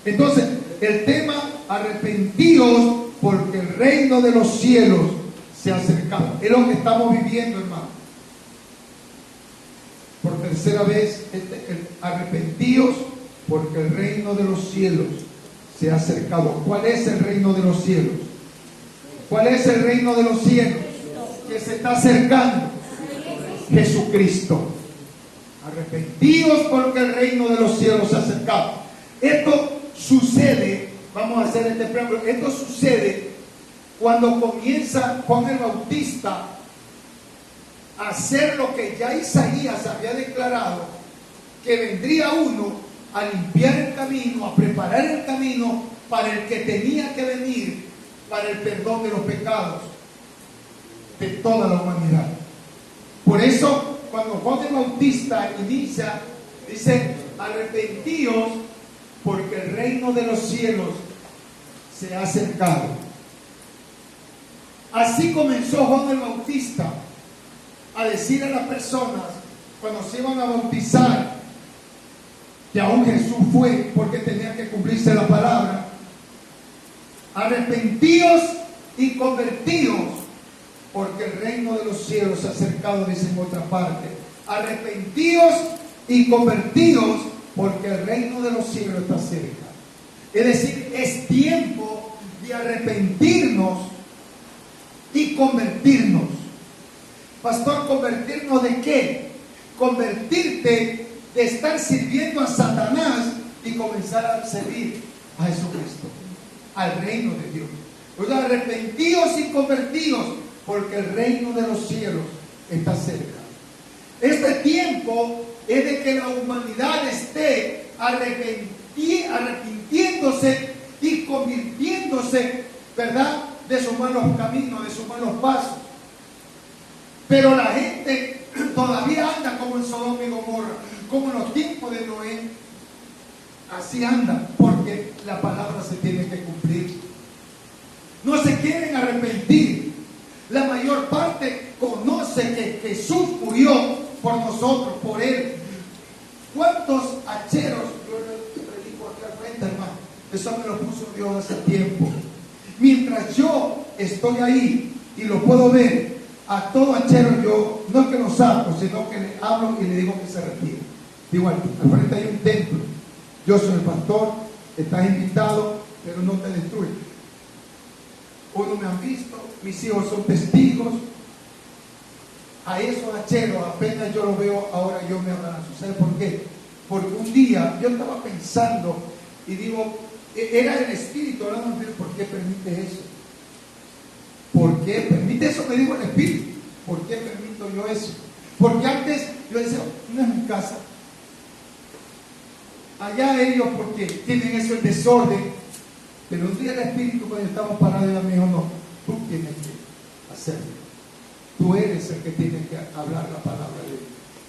Entonces, el tema, arrepentíos porque el reino de los cielos se ha acercado. Es lo que estamos viviendo, hermano. Por tercera vez, arrepentíos porque el reino de los cielos se ha acercado. ¿Cuál es el reino de los cielos? ¿Cuál es el reino de los cielos que se está acercando? Jesucristo. Arrepentíos porque el reino de los cielos se ha acercado. Esto sucede, vamos a hacer este preámbulo, esto sucede cuando comienza Juan el Bautista a hacer lo que ya Isaías había declarado, que vendría uno a limpiar el camino, a preparar el camino para el que tenía que venir, para el perdón de los pecados de toda la humanidad. Por eso, cuando Juan el Bautista inicia, dice: arrepentíos porque el reino de los cielos se ha acercado. Así comenzó Juan el Bautista a decir a las personas cuando se iban a bautizar, que aún Jesús fue porque tenía que cumplirse la palabra: arrepentíos y convertíos porque el reino de los cielos se ha acercado, dice en otra parte. Arrepentíos y convertíos porque el reino de los cielos está cerca. Es decir, es tiempo de arrepentirnos y convertirnos. Pastor, ¿convertirnos de qué? Convertirte de estar sirviendo a Satanás y comenzar a servir a Jesucristo, al reino de Dios. Pues arrepentíos y convertíos porque el reino de los cielos está cerca. Este tiempo es de que la humanidad esté arrepintiéndose y convirtiéndose, ¿verdad?, de sus malos caminos, de sus malos pasos. Pero la gente todavía anda como en Sodoma y Gomorra, como en los tiempos de Noé. Así andan, porque la palabra se tiene que cumplir. No se quieren arrepentir. La mayor parte conoce que Jesús murió por nosotros, por Él. ¿Cuántos hacheros? Yo le predico aquí al frente, hermano. Eso me lo puso Dios hace tiempo. Mientras yo estoy ahí y lo puedo ver, a todo hachero yo no es que lo saco, sino que le hablo y le digo que se retire. Digo, al frente hay un templo, yo soy el pastor, estás invitado, pero no te destruyes. Uno me han visto, mis hijos son testigos. A esos hacheros apenas yo los veo, ahora yo me abrazo. ¿Sabe por qué? Porque un día yo estaba pensando y digo, era el Espíritu hablando, ¿por qué permite eso? ¿Por qué permite eso? Me dijo el Espíritu. ¿Por qué permito yo eso? Porque antes yo decía, no es mi casa. Allá ellos porque tienen eso, el desorden. Pero un día el Espíritu, cuando estamos parados, me dijo, no, tú tienes que hacerlo. Tú eres el que tiene que hablar la palabra de Dios.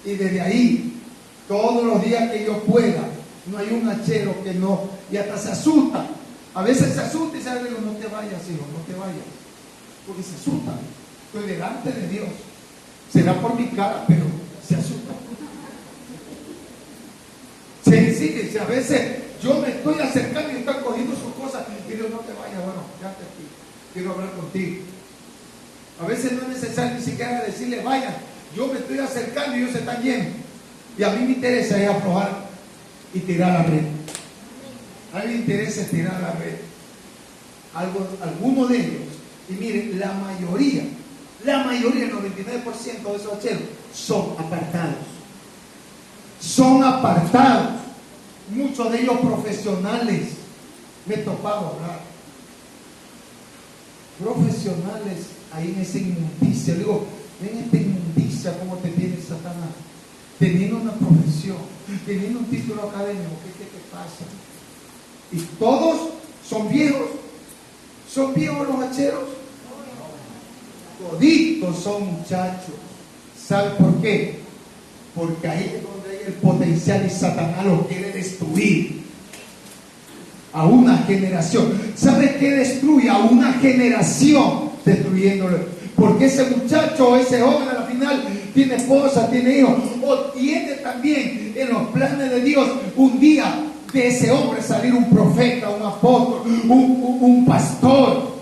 Y desde ahí, todos los días que yo pueda, no hay un hachero que no, y hasta se asusta. A veces se asusta y se digo, no te vayas, hijo, no te vayas. Porque se asusta. Estoy delante de Dios. Será por mi cara, pero se asusta. Sí, a veces yo me estoy acercando y están cogiendo sus cosas y digo, no te vayas, bueno, quédate aquí, quiero hablar contigo. A veces no es necesario ni siquiera decirle vayan, yo me estoy acercando y ellos se están yendo. Y a mí me interesa es aflojar y tirar la red. A mí me interesa es tirar la red. Algunos de ellos, y miren, la mayoría, el 99% de esos hacheros son apartados. Son apartados. Muchos de ellos profesionales. Me he topado hablar. Profesionales ahí en esa inmundicia. Digo, ven esta inmundicia, cómo te tiene Satanás. Teniendo una profesión, teniendo un título académico, ¿qué te pasa? Y todos son viejos. ¿Son viejos los hacheros? Toditos son muchachos. ¿Sabe por qué? Porque ahí es donde hay el potencial y Satanás lo quiere destruir a una generación. ¿Sabe qué destruye? A una generación, destruyéndolo. Porque ese muchacho o ese joven a la final tiene esposa, tiene hijos, o tiene también en los planes de Dios un día de ese hombre salir un profeta, un apóstol, un pastor.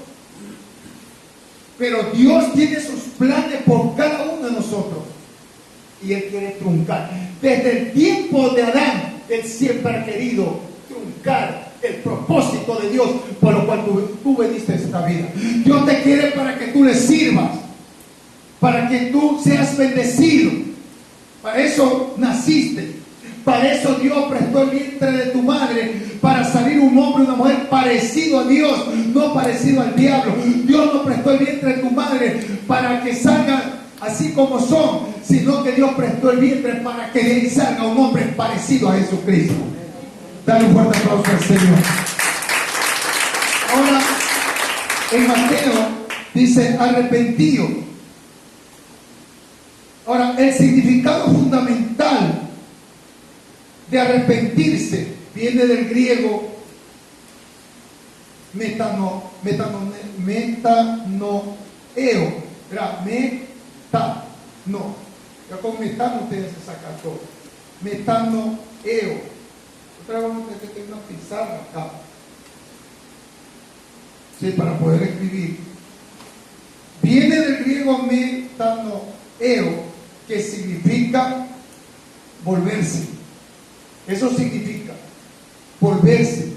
Pero Dios tiene sus planes por cada uno de nosotros. Y Él quiere truncar. Desde el tiempo de Adán, Él siempre ha querido truncar el propósito de Dios por lo cual tú veniste a esta vida. Dios te quiere para que tú le sirvas, para que tú seas bendecido. Para eso naciste. Para eso Dios prestó el vientre de tu madre, para salir un hombre y una mujer parecido a Dios, no parecido al diablo. Dios no prestó el vientre de tu madre para que salgan así como son, sino que Dios prestó el vientre para que de ahí salga un hombre parecido a Jesucristo. Dale un fuerte aplauso al Señor. Ahora, en Mateo dice arrepentido. Ahora, el significado fundamental de arrepentirse viene del griego metanoeo. Ya con metano ustedes se sacan todo. Metanoeo. Otra vez vamos a tener que tener una pizarra acá. Sí, para poder escribir. Viene del griego metanoeo, que significa volverse. Eso significa volverse.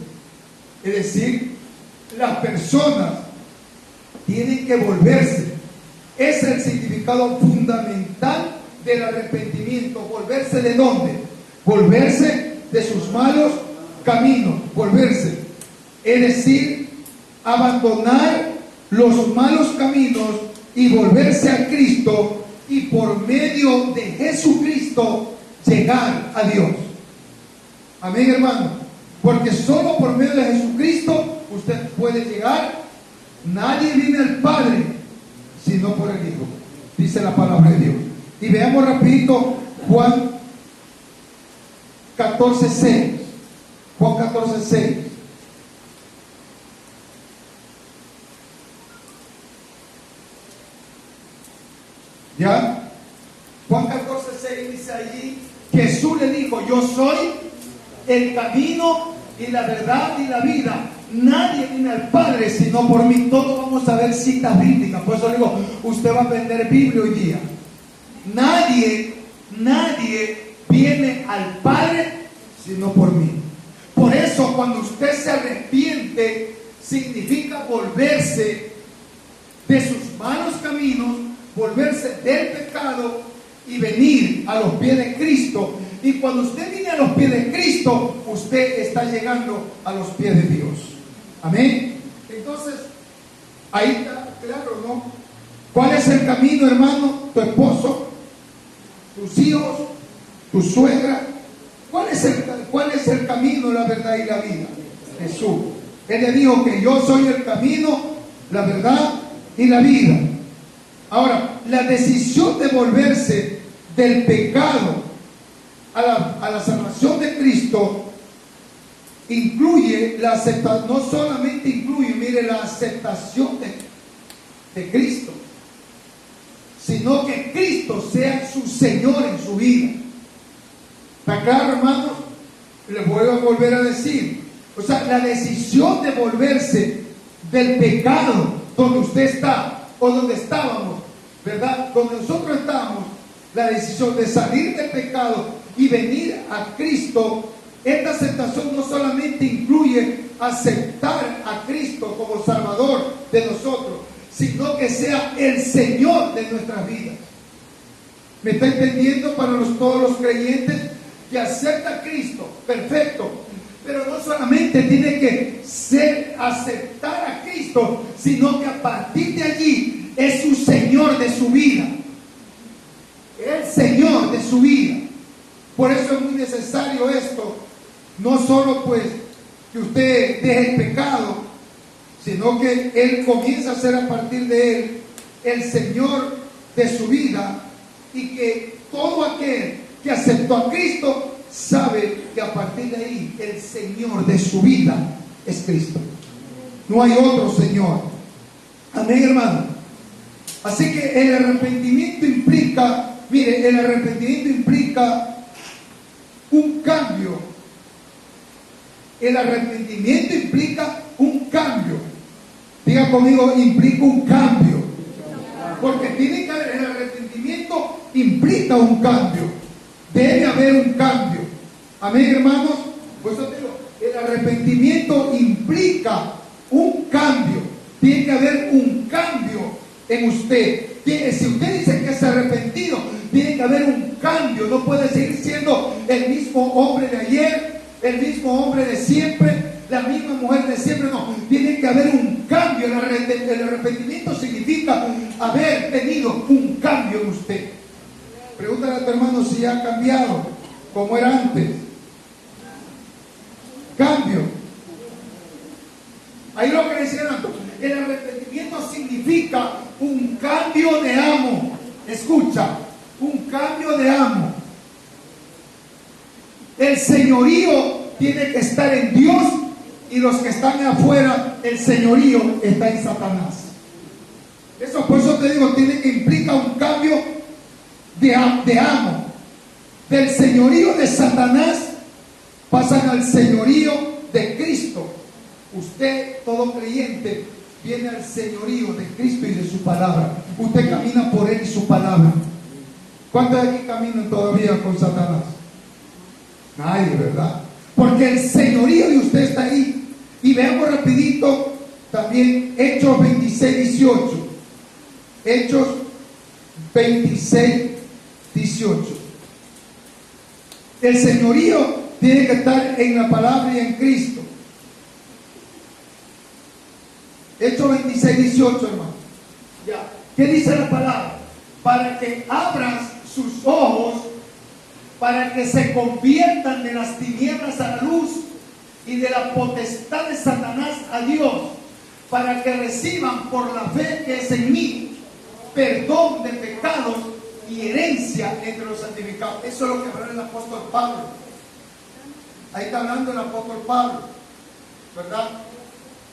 Es decir, las personas tienen que volverse. Es el significado fundamental del arrepentimiento. ¿Volverse de dónde? Volverse de sus malos caminos. Volverse. Es decir, abandonar los malos caminos y volverse a Cristo, y por medio de Jesucristo llegar a Dios. Amén, hermano. Porque solo por medio de Jesucristo usted puede llegar. Nadie viene al Padre sino por el Hijo, dice la palabra de Dios. Y veamos rapidito Juan 14:6. Juan 14:6. ¿Ya? Juan 14:6 dice allí, Jesús le dijo: yo soy el camino y la verdad y la vida. Nadie viene al Padre sino por mí. Todos vamos a ver citas bíblicas. Por eso digo, usted va a aprender Biblia hoy día. Nadie viene al Padre sino por mí. Por eso cuando usted se arrepiente, significa volverse de sus malos caminos, volverse del pecado y venir a los pies de Cristo. Y cuando usted viene a los pies de Cristo, usted está llegando a los pies de Dios. Amén. Entonces, ahí está claro, ¿no? ¿Cuál es el camino, hermano? Tu esposo, tus hijos, tu suegra. ¿Cuál es el camino, la verdad y la vida? Jesús. Él le dijo que yo soy el camino, la verdad y la vida. Ahora, la decisión de volverse del pecado a la salvación de Cristo incluye la aceptación. No solamente incluye, mire, la aceptación de Cristo, sino que Cristo sea su Señor en su vida. ¿Está claro, hermanos? Les voy a volver a decir. O sea, la decisión de volverse del pecado donde usted está o donde estábamos, ¿verdad? Donde nosotros estamos, la decisión de salir del pecado y venir a Cristo. Esta aceptación no solamente incluye aceptar a Cristo como Salvador de nosotros, sino que sea el Señor de nuestras vidas. ¿Me está entendiendo? Para todos los creyentes que acepta a Cristo, perfecto. Pero no solamente tiene que ser aceptar a Cristo, sino que a partir de allí es su Señor de su vida. El Señor de su vida. Por eso es muy necesario esto. No solo pues que usted deje el pecado, sino que Él comienza a ser a partir de Él el Señor de su vida, y que todo aquel que aceptó a Cristo sabe que a partir de ahí el Señor de su vida es Cristo. No hay otro Señor. Amén, hermano. Así que el arrepentimiento implica, mire, el arrepentimiento implica un cambio El arrepentimiento implica un cambio. Diga conmigo, implica un cambio. Porque tiene que haber, el arrepentimiento implica un cambio. Debe haber un cambio. Amén, hermanos. Por eso te digo, el arrepentimiento implica un cambio. Tiene que haber un cambio en usted. Si usted dice que es arrepentido, tiene que haber un cambio. No puede seguir siendo el mismo hombre de ayer, el mismo hombre de siempre, la misma mujer de siempre. No, tiene que haber un cambio. El arrepentimiento significa haber tenido un cambio en usted. Pregúntale a tu hermano si ha cambiado como era antes. Cambio. Ahí lo que decía Nando, el arrepentimiento significa un cambio de amo. Escucha, un cambio de amo. El señorío tiene que estar en Dios, y los que están afuera, el señorío está en Satanás. Eso, por eso te digo, tiene que implica un cambio de amo. Del señorío de Satanás pasan al señorío de Cristo. Usted, todo creyente, viene al señorío de Cristo y de su palabra. Usted camina por Él y su palabra. ¿Cuántos de aquí caminan todavía con Satanás? Nadie, ¿verdad? Porque el señorío de usted está ahí. Y veamos rapidito también Hechos 26, 18. Hechos 26, 18. El señorío tiene que estar en la palabra y en Cristo. Hechos 26, 18, hermano. Ya. ¿Qué dice la palabra? Para que abras sus ojos, para que se conviertan de las tinieblas a la luz y de la potestad de Satanás a Dios, para que reciban por la fe que es en mí perdón de pecados y herencia entre los santificados. Eso es lo que habla el apóstol Pablo. Ahí está hablando el apóstol Pablo, ¿verdad?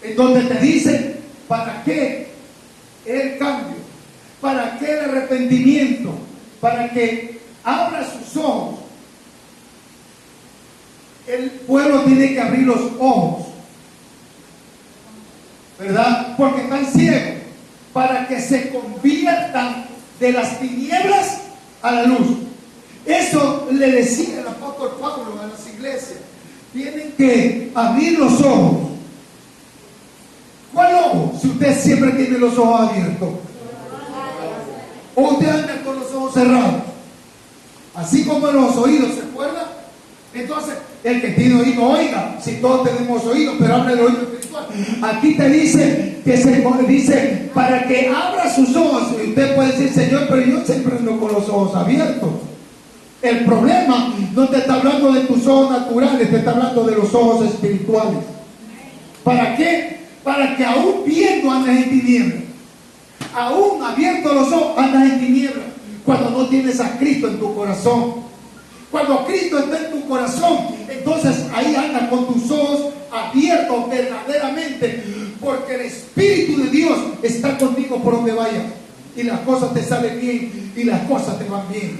En donde te dice para qué el cambio, para qué el arrepentimiento, para que abra sus ojos. El pueblo tiene que abrir los ojos, ¿verdad? Porque están ciegos, para que se conviertan de las tinieblas a la luz. Eso le decía el apóstol Pablo a las iglesias. Tienen que abrir los ojos. ¿Cuál ojo? Si usted siempre tiene los ojos abiertos, o usted anda con los ojos cerrados, así como los oídos, ¿se acuerda? Entonces, el que tiene oído, oiga. Si todos tenemos oídos, pero habla del oído espiritual. Aquí te dice que dice para que abra sus ojos. Y usted puede decir, Señor, pero yo siempre ando con los ojos abiertos. El problema no te está hablando de tus ojos naturales, te está hablando de los ojos espirituales. ¿Para qué? Para que aún viendo andes en tinieblas, aún abiertos los ojos andas en tinieblas, cuando no tienes a Cristo en tu corazón. Cuando Cristo está en tu corazón, entonces ahí anda con tus ojos abiertos verdaderamente, porque el Espíritu de Dios está contigo por donde vayas, y las cosas te salen bien y las cosas te van bien.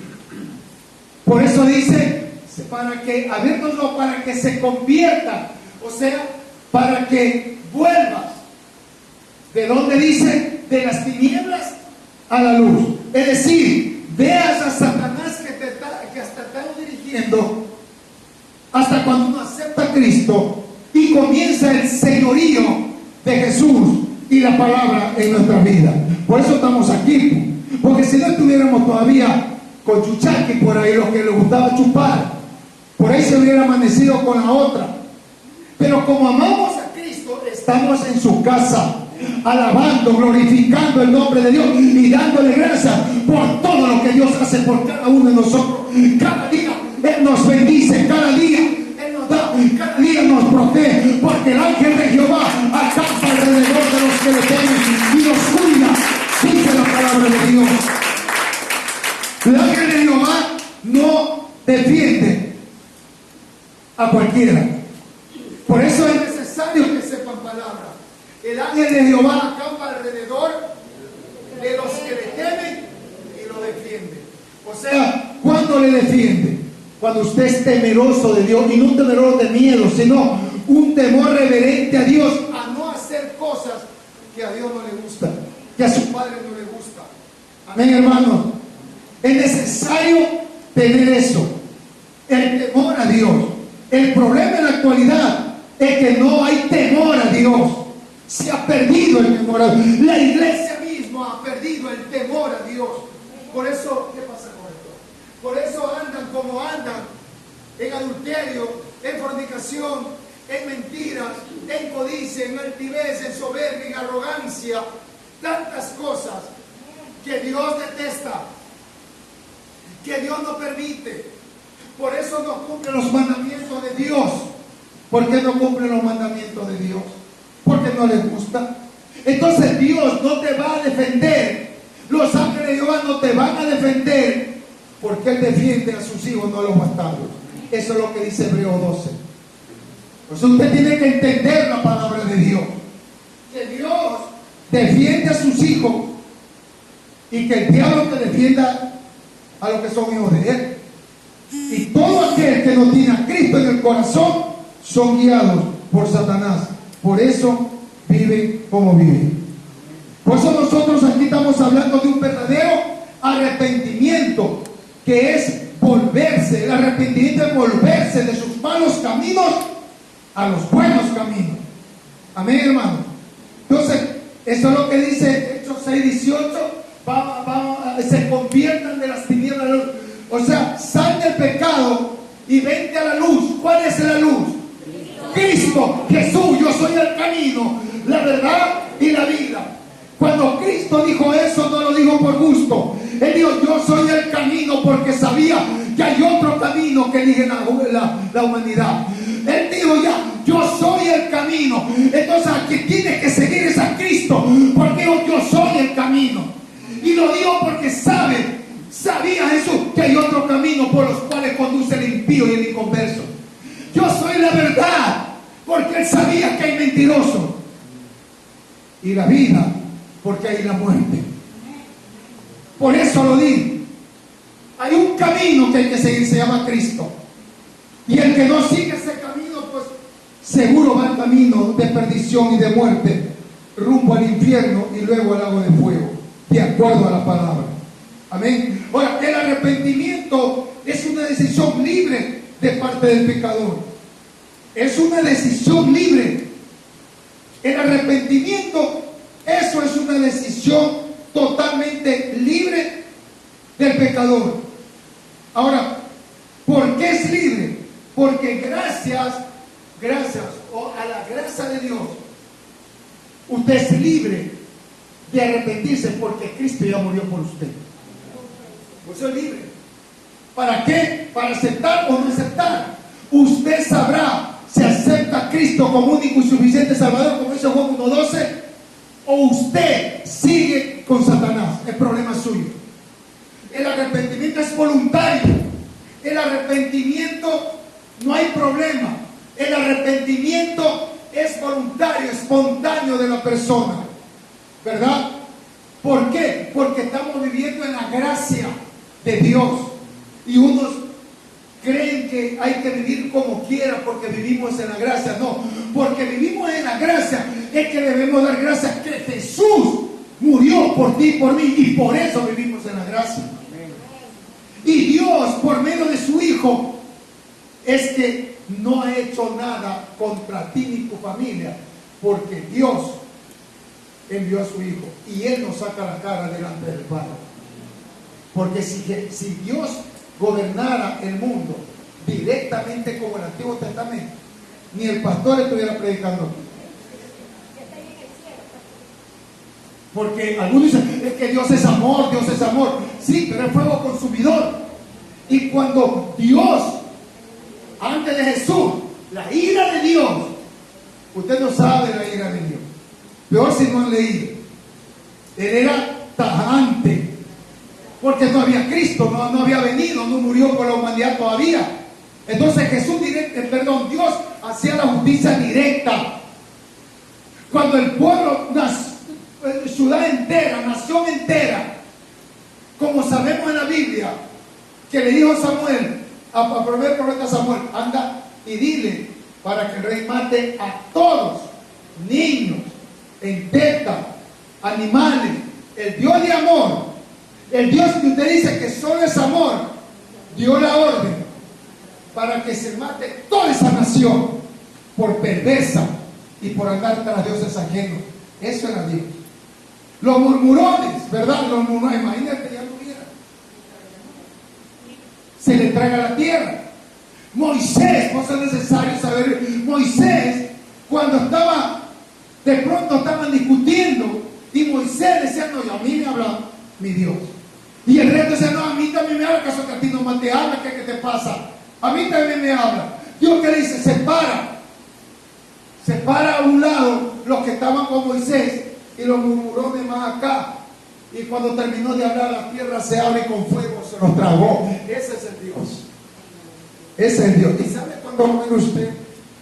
Por eso dice, para que abiertos, para que se conviertan, o sea, para que vuelvas. ¿De dónde dice? De las tinieblas a la luz. Es decir, veas a Satanás que hasta está dirigiendo, hasta cuando uno acepta a Cristo y comienza el señorío de Jesús y la palabra en nuestra vida. Por eso estamos aquí, porque si no estuviéramos todavía con chuchaqui por ahí, los que les gustaba chupar, por ahí se hubiera amanecido con la otra. Pero como amamos a Cristo, estamos en su casa, alabando, glorificando el nombre de Dios y dándole gracias por todo lo que Dios hace por cada uno de nosotros. Cada día Él nos bendice, cada día Él nos da, cada día nos protege, porque el ángel de Jehová acampa alrededor de los que le temen y los cuida, dice la palabra de Dios. El ángel de Jehová no defiende a cualquiera. Por eso es necesario que sepan palabra. El ángel de Jehová acampa alrededor de los que le temen y lo defiende. O sea, ¿cuándo le defiende? Cuando usted es temeroso de Dios, y no temeroso de miedo, sino un temor reverente a Dios, a no hacer cosas que a Dios no le gustan, que a su Padre no le gusta. Amén, hermanos. Es necesario tener eso, el temor a Dios. El problema en la actualidad es que no hay temor a Dios. Se ha perdido el temor a Dios. La iglesia misma ha perdido el temor a Dios. Por eso, ¿qué pasa con esto? Por eso andan como andan, en adulterio, en fornicación, en mentiras, en codicia, en altivez, en soberbia, en arrogancia, tantas cosas que Dios detesta, que Dios no permite. Por eso no cumplen los mandamientos de Dios. ¿Por qué no cumplen los mandamientos de Dios? Porque no les gusta. Entonces Dios no te va a defender. Los ángeles de Jehová no te van a defender, porque Él defiende a sus hijos, no a los bastardos. Eso es lo que dice Hebreos 12. Pues usted tiene que entender la palabra de Dios, que Dios defiende a sus hijos y que el diablo te defienda a los que son hijos de Él. Y todo aquel que no tiene a Cristo en el corazón son guiados por Satanás. Por eso viven como viven. Por eso nosotros aquí estamos hablando de un verdadero arrepentimiento, que es volverse. El arrepentimiento es volverse de sus malos caminos a los buenos caminos. Amén, hermano. Entonces, eso es lo que dice Hechos 6:18. Se conviertan de las tinieblas a la luz. O sea, sal del pecado y vente a la luz. ¿Cuál es la luz? Cristo, Jesús. Yo soy el camino, la verdad y la vida. Cuando Cristo dijo eso, no lo dijo por gusto. Él dijo, yo soy el camino, porque sabía que hay otro camino que elige la humanidad. Él dijo ya, yo soy el camino. Entonces a quien tiene que seguir es a Cristo, porque dijo, yo soy el camino. Y lo dijo porque sabía Jesús que hay otro camino por los cuales conduce el impío y el inconverso. Yo soy la verdad, porque Él sabía que hay mentirosos. Y la vida, porque hay la muerte. Por eso lo digo. Hay un camino que hay que seguir, se llama Cristo. Y el que no sigue ese camino, pues seguro va al camino de perdición y de muerte, rumbo al infierno y luego al lago de fuego, de acuerdo a la palabra. Amén. Ahora, el arrepentimiento es una decisión libre de parte del pecador. Es una decisión libre. El arrepentimiento, eso es una decisión totalmente libre del pecador. Ahora, ¿por qué es libre? Porque gracias a la gracia de Dios, usted es libre de arrepentirse, porque Cristo ya murió por usted. Por eso es libre. ¿Para qué? Para aceptar o no aceptar. Usted sabrá si acepta a Cristo como único y suficiente Salvador, como dice Juan 1:12, o usted sigue con Satanás. El problema es suyo. El arrepentimiento es voluntario. El arrepentimiento no hay problema. El arrepentimiento es voluntario, espontáneo de la persona, ¿verdad? ¿Por qué? Porque estamos viviendo en la gracia de Dios. Y unos creen que hay que vivir como quiera porque vivimos en la gracia. No, porque vivimos en la gracia es que debemos dar gracias que Jesús murió por ti y por mí, y por eso vivimos en la gracia. Y Dios, por medio de su Hijo, es que no ha hecho nada contra ti ni tu familia, porque Dios envió a su Hijo y Él nos saca la cara delante del Padre. Porque si Dios gobernara el mundo directamente como el Antiguo Testamento, ni el pastor estuviera predicando aquí. Porque algunos dicen, es que Dios es amor, Dios es amor. Sí, pero es fuego consumidor. Y cuando Dios, antes de Jesús, la ira de Dios, usted no sabe la ira de Dios. Peor si no han leído. Él era tajante. Porque no había Cristo, no había venido, no murió por la humanidad todavía. Entonces Dios hacía la justicia directa. Cuando el pueblo, ciudad entera, nación entera, como sabemos en la Biblia, que le dijo Samuel, a primer profeta Samuel, anda y dile para que el rey mate a todos, niños, en teta, animales. El Dios de amor, el Dios que usted dice que solo es amor, dio la orden para que se mate toda esa nación por perversa y por andar tras dioses ajenos. Eso era Dios. Los murmurones, ¿verdad? Los murmurones, imagínate, ya no hubiera. Se le traga la tierra. Moisés, no es necesario saber, Moisés, cuando de pronto estaban discutiendo, y Moisés decía, no, a mí me habla mi Dios. Y el resto decía, no, a mí también me habla, ¿acaso que a ti no más te habla? ¿Qué te pasa? A mí también me habla. Dios que dice, separa a un lado los que estaban con Moisés y los murmurones más acá. Y cuando terminó de hablar, la tierra se abre y con fuego se los tragó. Ese es el Dios. Ese es el Dios. ¿Y sabe cuándo va a ver usted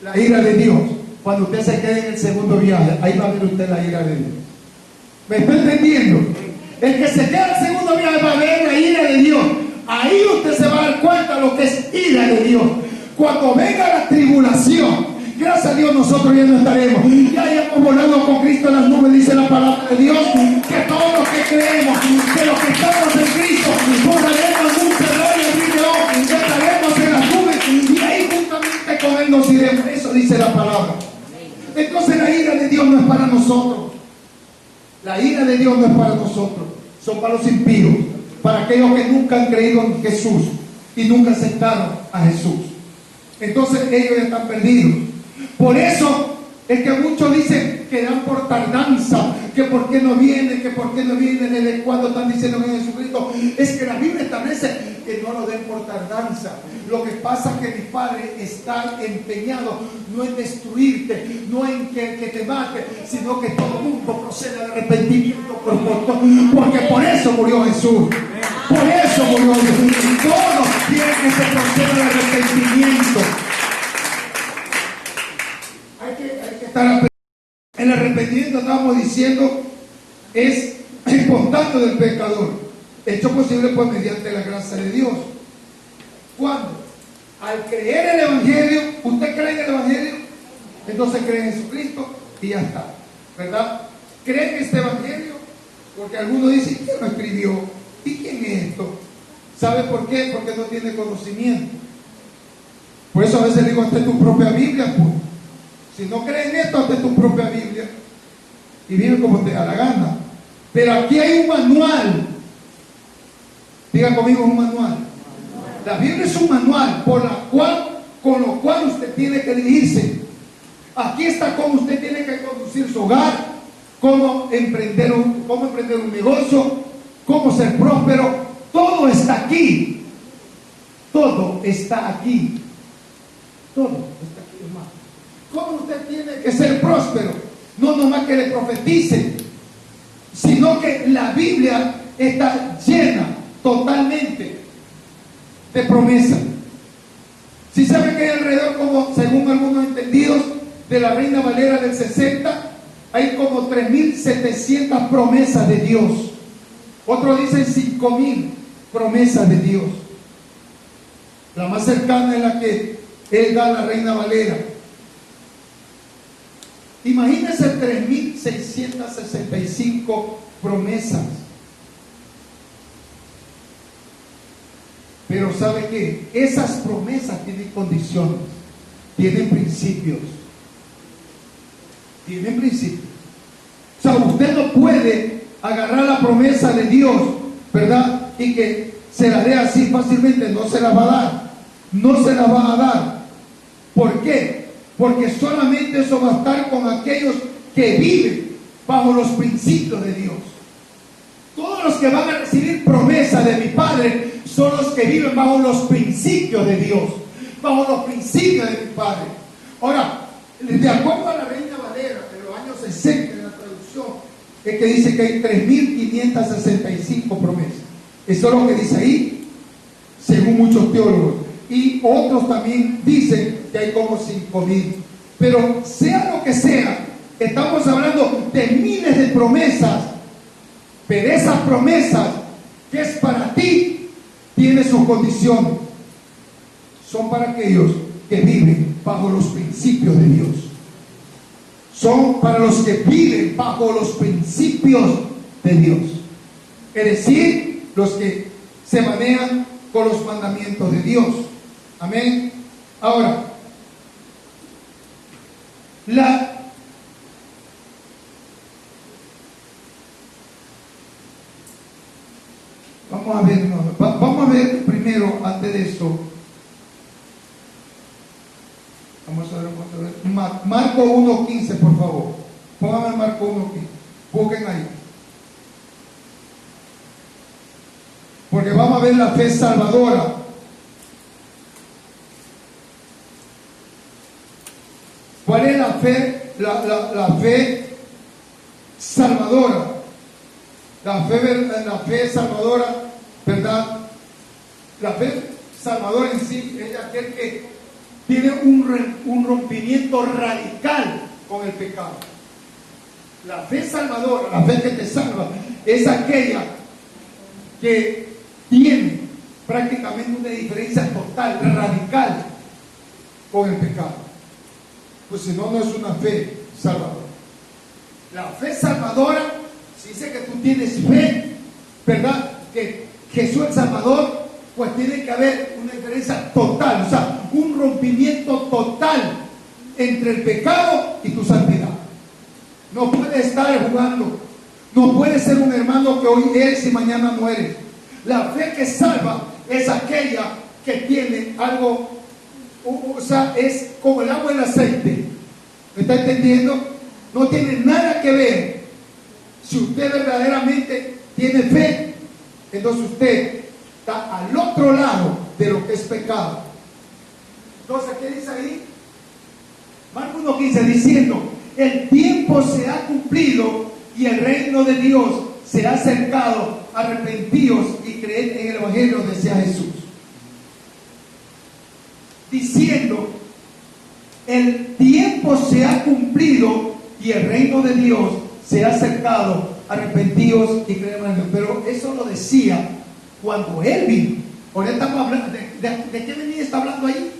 la ira de Dios? Cuando usted se quede en el segundo viaje, ahí va a ver usted la ira de Dios. ¿Me está entendiendo? El que se queda en el segundo viaje va a ver la ira de Dios. Ahí usted se va a dar cuenta de lo que es ira de Dios. Cuando venga la tribulación, gracias a Dios nosotros ya no estaremos. Ya hemos volado con Cristo en las nubes, dice la palabra de Dios, que todos los que creemos, que los que estamos en Cristo, volaremos en un terreno de león, ya estaremos en las nubes y ahí juntamente con Él nos iremos. Eso dice la palabra. Entonces la ira de Dios no es para nosotros. La ira de Dios no es para nosotros. Son para los impíos, para aquellos que nunca han creído en Jesús y nunca aceptaron a Jesús. Entonces ellos ya están perdidos. Por eso es que muchos dicen que dan por tardanza, que por qué no viene, desde cuándo están diciendo que Jesucristo. Es que la Biblia establece que no lo den por tardanza. Lo que pasa es que mi Padre está empeñado no en destruirte, no en que te mate, sino que todo el mundo proceda al arrepentimiento, porque por eso murió Jesús. Por eso murió Jesús. Todos quieren que se proceda al arrepentimiento. Hay que estar el arrepentimiento, estamos diciendo, es el contacto del pecador, hecho posible pues mediante la gracia de Dios. ¿Cuándo? Al creer el Evangelio. ¿Usted cree en el Evangelio? Entonces cree en Jesucristo y ya está, ¿verdad? ¿Cree en este Evangelio? Porque algunos dicen, ¿quién lo escribió? ¿Y quién es esto? ¿Sabe por qué? Porque no tiene conocimiento. Por eso a veces digo, hazte tu propia Biblia, pues. Si no crees en esto, hazte tu propia Biblia y vive como te da la gana. Pero aquí hay un manual. Diga conmigo, un manual. La Biblia es un manual con lo cual usted tiene que dirigirse. Aquí está cómo usted tiene que conducir su hogar, cómo emprender un negocio, cómo ser próspero. Todo está aquí. Todo está aquí. Todo está aquí, hermano. ¿Cómo usted tiene que ser próspero? No nomás que le profetice, sino que la Biblia está llena totalmente de promesas. Si sabe que hay alrededor, como según algunos entendidos de la Reina Valera del 60, hay como 3.700 promesas de Dios. Otros dicen 5.000 promesas de Dios. La más cercana es la que él da a la Reina Valera. Imagínense 3.665 promesas. Pero ¿sabe qué? Esas promesas tienen condiciones, tienen principios. Tienen principios. O sea, usted no puede agarrar la promesa de Dios, ¿verdad? Y que se la dé así fácilmente. No se la va a dar. No se la va a dar. ¿Por qué? Porque solamente eso va a estar con aquellos que viven bajo los principios de Dios. Todos los que van a recibir promesa de mi Padre son los que viven bajo los principios de Dios, bajo los principios de mi Padre. Ahora, de acuerdo a la Reina Valera de los años 60 en la traducción, es que dice que hay 3.565 promesas. Eso es lo que dice ahí, según muchos teólogos. Y otros también dicen que hay como 5.000. Pero sea lo que sea, estamos hablando de miles de promesas. Pero esas promesas que es para ti, tiene sus condiciones. Son para aquellos que viven bajo los principios de Dios. Son para los que viven bajo los principios de Dios. Es decir, los que se manejan con los mandamientos de Dios. Amén. Ahora, vamos a ver primero, antes de esto, vamos a ver, Marco 1:15, por favor. Pónganme Marco 1:15. Busquen ahí. Porque vamos a ver la fe salvadora. ¿Cuál es la fe? La fe salvadora. La fe salvadora, ¿verdad? La fe salvadora en sí es aquel que tiene un rompimiento radical con el pecado. La fe salvadora, la fe que te salva, es aquella que tiene prácticamente una diferencia total, radical con el pecado. Pues si no, no es una fe salvadora. La fe salvadora, si dice que tú tienes fe, ¿verdad? Que Jesús es Salvador, pues tiene que haber una diferencia total, o sea, un rompimiento total entre el pecado y tu santidad. No puedes estar jugando, no puedes ser un hermano que hoy eres y mañana no eres. La fe que salva es aquella que tiene algo, o sea, es como el agua y el aceite. ¿Me está entendiendo? No tiene nada que ver. Si usted verdaderamente tiene fe, entonces usted está al otro lado de lo que es pecado. Entonces, ¿qué dice ahí? Marcos 1:15, diciendo: el tiempo se ha cumplido y el reino de Dios se ha acercado. Arrepentíos y creed en el Evangelio, decía Jesús. Diciendo: el tiempo se ha cumplido y el reino de Dios se ha acercado. Arrepentíos y creed en el Evangelio. Pero eso lo decía cuando Él vino. Ahora estamos hablando ¿de qué venida está hablando ahí?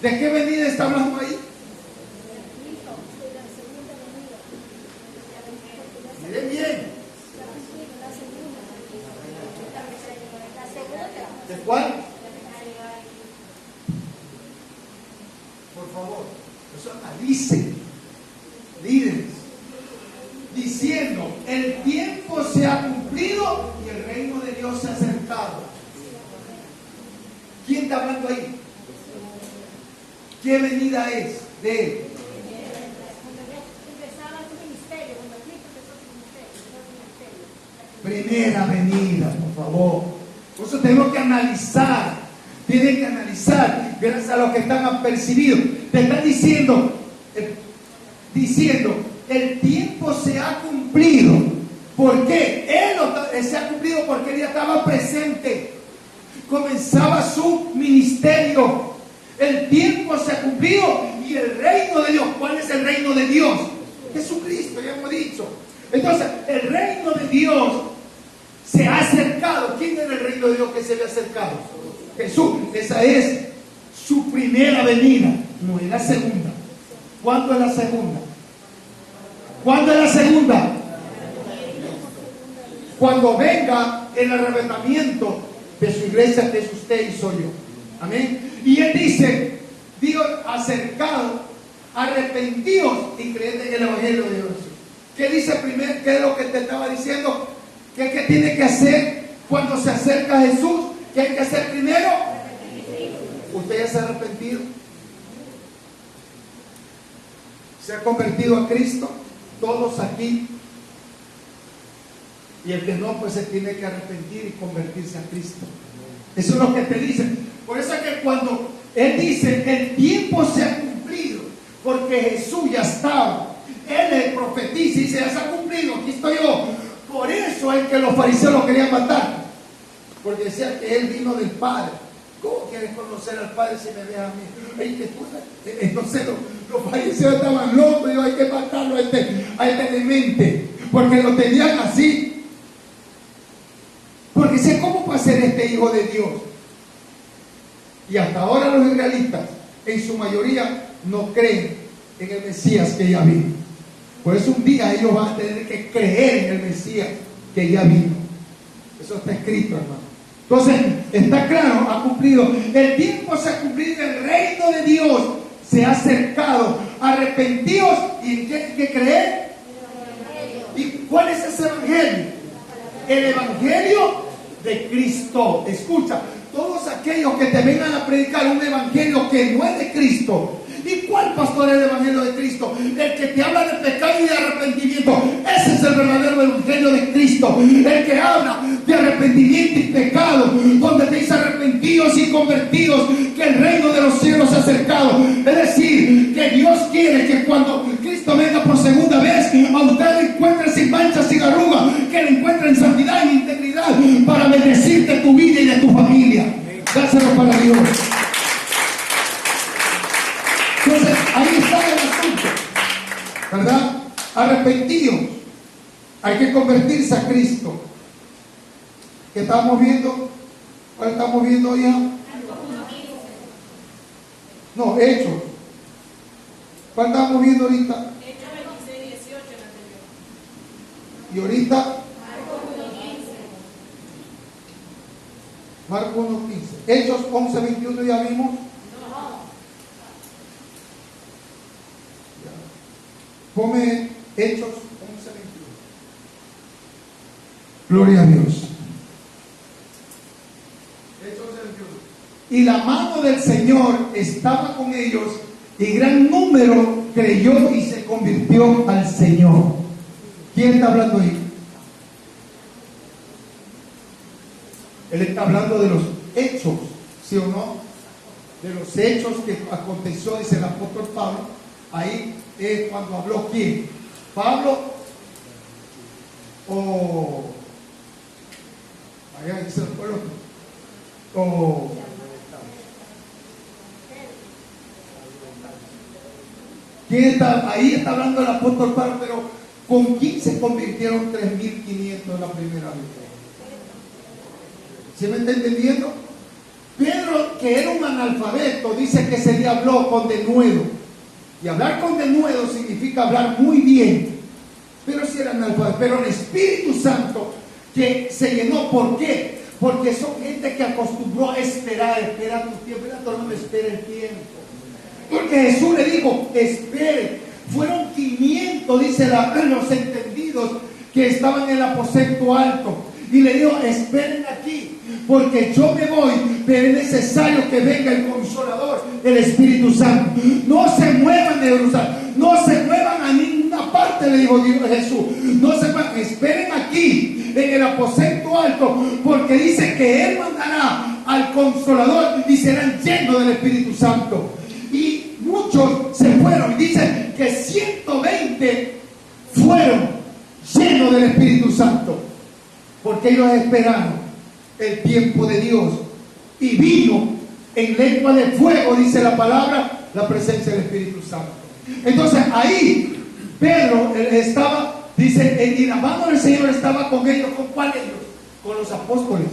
¿De qué venida está hablando ahí? Miren bien. ¿De cuál? Por favor, eso analicen, líderes, diciendo: el tiempo se ha cumplido y el reino de Dios se ha acercado. ¿Quién está hablando ahí? ¿Qué venida es de Él? Primera venida, por favor. Por eso tenemos que analizar. Tienen que analizar. Gracias a los que están apercibidos. Te están diciendo, el tiempo se ha cumplido. ¿Por qué? Él se ha cumplido porque Él ya estaba presente. Comenzaba su ministerio. El tiempo se ha cumplido y el reino de Dios. ¿Cuál es el reino de Dios? Jesucristo, ya hemos dicho. Entonces, el reino de Dios se ha acercado. ¿Quién era el reino de Dios que se había acercado? Jesús. Esa es su primera venida, no es la segunda. ¿Cuándo es la segunda? ¿Cuándo es la segunda? Cuando venga el arrebatamiento de su iglesia, que es usted y soy yo. Amén. Y Él dice: Dios acercado, arrepentidos y creed en el Evangelio de Dios. ¿Qué dice primero? ¿Qué es lo que te estaba diciendo? ¿Qué tiene que hacer cuando se acerca a Jesús? ¿Qué hay que hacer primero? ¿Usted ya se ha arrepentido? ¿Se ha convertido a Cristo? Todos aquí. Y el que no, pues se tiene que arrepentir y convertirse a Cristo. Eso es lo que te dicen. Por eso es que cuando Él dice: el tiempo se ha cumplido, porque Jesús ya estaba. Él profetiza y dice: ya se ha cumplido, aquí estoy yo. Por eso es que los fariseos lo querían matar, porque decían que Él vino del Padre. ¿Cómo quieres conocer al Padre si me ves a mí? Entonces los fariseos estaban locos. Digo, hay que matarlo a este demente, porque lo tenían así. Porque sé cómo va a ser este hijo de Dios. Y hasta ahora los israelitas, en su mayoría no creen en el Mesías que ya vino. Por eso un día ellos van a tener que creer en el Mesías que ya vino. Eso está escrito, hermano. Entonces, está claro, ha cumplido. El tiempo se ha cumplido, el reino de Dios se ha acercado. Arrepentidos, ¿y en qué hay que creer? ¿Y cuál es ese evangelio? El evangelio de Cristo. Escucha, todos aquellos que te vengan a predicar un evangelio que no es de Cristo. ¿Y cuál, pastor, es el evangelio de Cristo? El que te habla de pecado y de arrepentimiento. Ese es el verdadero evangelio de Cristo. El que habla de arrepentimiento y pecado, donde te dice arrepentidos y convertidos, que el reino de los cielos se ha acercado. Es decir, que Dios quiere que cuando Cristo venga por segunda vez, a usted le encuentre sin manchas, sin arrugas, que le encuentre en santidad y integridad para bendecirte tu vida y de tu familia. Dáselo para Dios. Entonces, ahí está el asunto, ¿verdad? Arrepentidos. Hay que convertirse a Cristo. ¿Qué estamos viendo? ¿Cuál estamos viendo ya? No, Hechos. ¿Cuál estamos viendo ahorita? Hechos 26, 18 en anterior. Y ahorita, Marcos 1:15. Marcos 1:15. Hechos 11, 21 ya vimos. Come Hechos 11:21. Gloria a Dios. Hechos 11:21. Y la mano del Señor estaba con ellos, y gran número creyó y se convirtió al Señor. ¿Quién está hablando ahí? Él está hablando de los hechos, ¿sí o no? De los hechos que aconteció, dice el apóstol Pablo. Ahí es cuando habló quién, Pablo o allá dice el pueblo o quién está ahí. Está hablando el apóstol Pablo, pero ¿con quién se convirtieron 3.500 la primera vez? ¿Sí me está entendiendo? Pedro, que era un analfabeto, dice que se le habló con denuedo. Y hablar con denuedo significa hablar muy bien. Pero si era analfabeto. Pero el Espíritu Santo que se llenó, ¿por qué? Porque son gente que acostumbró a esperar. Espera tu tiempo. Mira, todo el mundo espera el tiempo. Porque Jesús le dijo, espere. Fueron 500, dice los entendidos, que estaban en el aposento alto. Y le dijo, esperen aquí, porque yo me voy, pero es necesario que venga el Consolador, el Espíritu Santo. No se muevan de Jerusalén, no se muevan a ninguna parte, le dijo Jesús. No se muevan, esperen aquí, en el aposento alto, porque dice que Él mandará al Consolador y serán llenos del Espíritu Santo. Y muchos se fueron, y dice que 120 fueron llenos del Espíritu Santo. Porque ellos esperaron el tiempo de Dios. Y vino en lengua de fuego, dice la palabra, la presencia del Espíritu Santo. Entonces ahí Pedro estaba, dice, y la mano del Señor estaba con ellos. ¿Con cuál ellos? Con los apóstoles.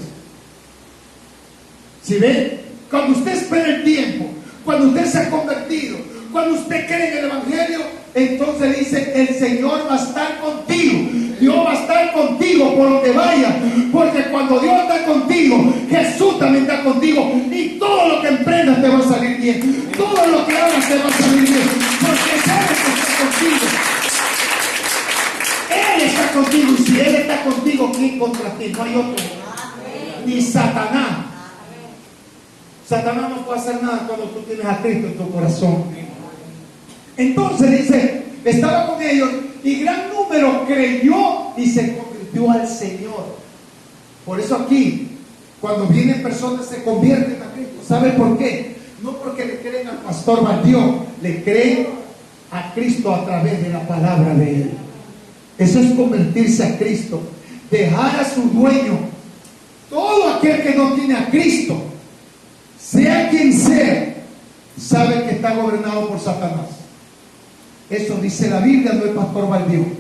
¿Sí ven? Cuando usted espera el tiempo, cuando usted se ha convertido, cuando usted cree en el Evangelio, entonces dice, el Señor va a estar contigo. Dios va a estar contigo por donde vaya, porque cuando Dios está contigo, Jesús también está contigo, y todo lo que emprendas te va a salir bien, todo lo que hagas te va a salir bien, porque sabes que está contigo. Él está contigo, y si Él está contigo, ¿quién contra ti? No hay otro, ni Satanás. Satanás no puede hacer nada cuando tú tienes a Cristo en tu corazón. Entonces dice, estaba con ellos, y gran número creyó y se convirtió al Señor. Por eso aquí, cuando vienen personas se convierten a Cristo. ¿Sabe por qué? No porque le creen al pastor Valdión, le creen a Cristo a través de la palabra de Él. Eso es convertirse a Cristo, dejar a su dueño. Todo aquel que no tiene a Cristo, sea quien sea, sabe que está gobernado por Satanás. Eso dice la Biblia, no el pastor Valdión.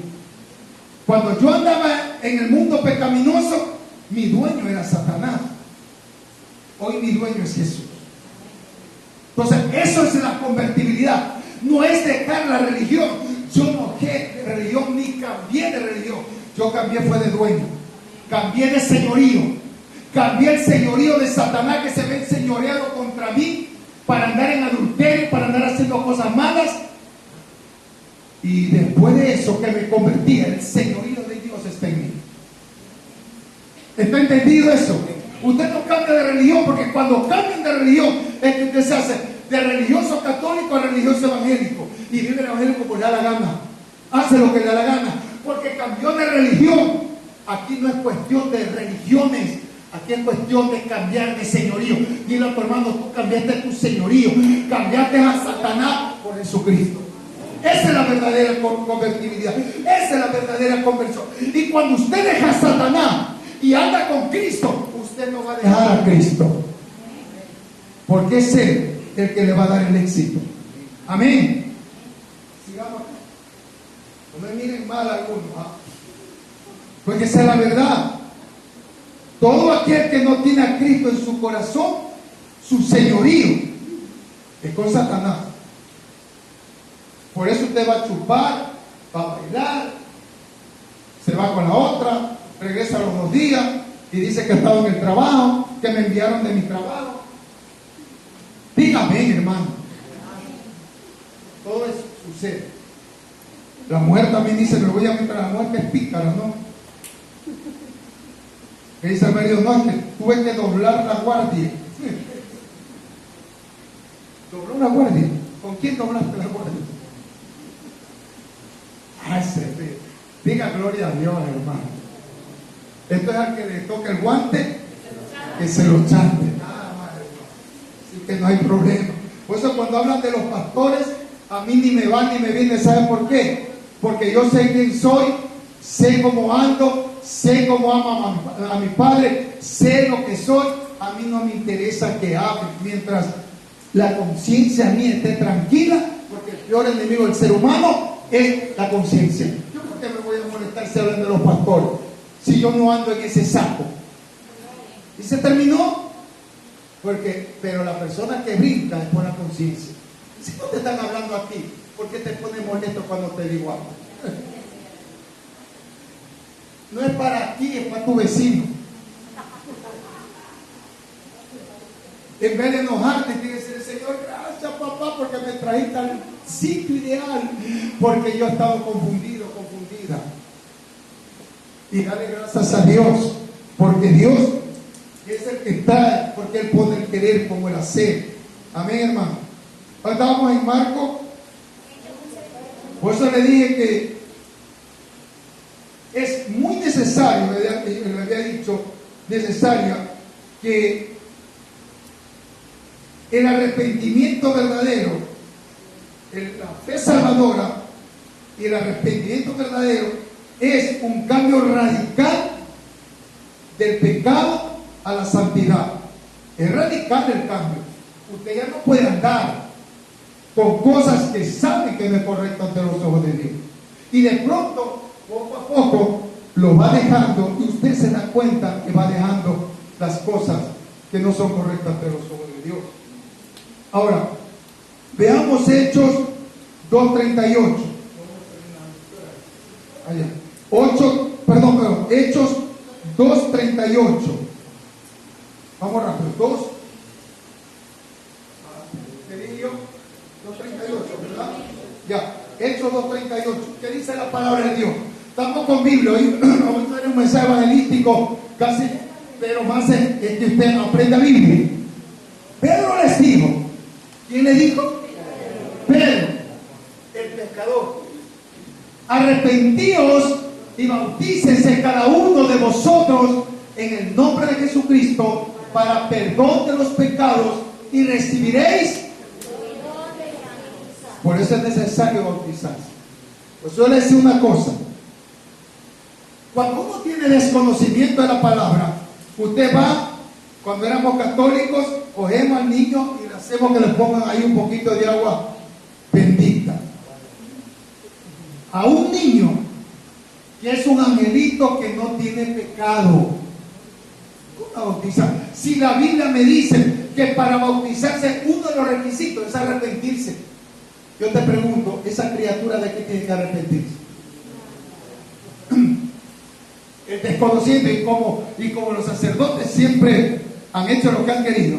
Cuando yo andaba en el mundo pecaminoso, mi dueño era Satanás. Hoy mi dueño es Jesús. Entonces, eso es la convertibilidad. No es dejar la religión. Yo no dejé de religión ni cambié de religión. Yo cambié fue de dueño. Cambié de señorío. Cambié el señorío de Satanás que se ve enseñoreado contra mí para andar en adulterio, para andar haciendo cosas malas. Y después de eso que me convertí, el señorío de Dios está en mí. ¿Está entendido eso? Usted no cambia de religión, porque cuando cambian de religión es que usted se hace de religioso católico a religioso evangélico y vive el evangelio como le da la gana, hace lo que le da la gana, porque cambió de religión. Aquí no es cuestión de religiones, aquí es cuestión de cambiar de señorío. Dile a tu hermano, tú cambiaste tu señorío, cambiaste a Satanás por Jesucristo. Esa es la verdadera convertibilidad, esa es la verdadera conversión. Y cuando usted deja a Satanás y anda con Cristo, usted no va a dejar a Cristo, porque es Él el que le va a dar el éxito. Amén. Sigamos. No me miren mal algunos, porque esa es la verdad. Todo aquel que no tiene a Cristo en su corazón, su señorío es con Satanás. Por eso usted va a chupar, va a bailar, se va con la otra, regresa a los 2 días y dice que ha estado en el trabajo, que me enviaron de mi trabajo. Dígame, hermano. Todo eso sucede. La mujer también dice, me voy a meter a la mujer que es pícara, ¿no? Que dice el marido, no, es que tuve que doblar la guardia. ¿Dobló la guardia? ¿Con quién doblaste la guardia? Ay, diga gloria a Dios, hermano. Esto es al que le toca el guante, que se lo chante. Nada más, hermano. Así que no hay problema. Por eso cuando hablan de los pastores, a mí ni me va ni me viene. ¿Saben por qué? Porque yo sé quién soy, sé cómo ando, sé cómo amo a mi padre, sé lo que soy. A mí no me interesa que hable mientras la conciencia mía esté tranquila, porque el peor enemigo del ser humano es la conciencia. Yo por qué me voy a molestar si hablan de los pastores, si yo no ando en ese saco. Y se terminó. Pero la persona que brinca es por la conciencia. Si no te están hablando a ti, ¿por qué te pones molesto cuando te digo algo? No es para ti, es para tu vecino. En vez de enojarte, tienes que decir, Señor, gracias papá, porque me trajiste al sitio ideal, porque yo he estado confundido, confundida. Y dale gracias a Dios, porque Dios es el que está, porque Él pone el querer como el hacer. Amén, hermano. Estábamos en Marcos. Por eso le dije que es muy necesario, le había dicho, necesaria, que el arrepentimiento verdadero, la fe salvadora y el arrepentimiento verdadero es un cambio radical del pecado a la santidad. Es radical el cambio. Usted ya no puede andar con cosas que sabe que no es correcto ante los ojos de Dios. Y de pronto, poco a poco, lo va dejando y usted se da cuenta que va dejando las cosas que no son correctas ante los ojos de Dios. Ahora, veamos Hechos 2:38. Hechos 2:38. Vamos rápido, 2. ¿Qué dije yo? 2:38, ¿verdad? Ya, Hechos 2:38. ¿Qué dice la palabra de Dios? Estamos con Biblia. Hoy vamos a tener un mensaje evangelístico casi, pero más es que usted aprenda Biblia. Pedro les dijo. ¿Quién le dijo? Pedro, el pescador. Arrepentíos y bautícense cada uno de vosotros en el nombre de Jesucristo para perdón de los pecados y recibiréis. Por eso es necesario bautizarse. Pues yo le decía una cosa. Cuando uno tiene desconocimiento de la palabra, usted va, cuando éramos católicos, cogemos al niño y le hacemos que le pongan ahí un poquito de agua bendita. A un niño que es un angelito que no tiene pecado. bautizar? Si la Biblia me dice que para bautizarse uno de los requisitos es arrepentirse. Yo te pregunto, ¿esa criatura de qué tiene que arrepentirse? El desconocido, y como los sacerdotes siempre han hecho lo que han querido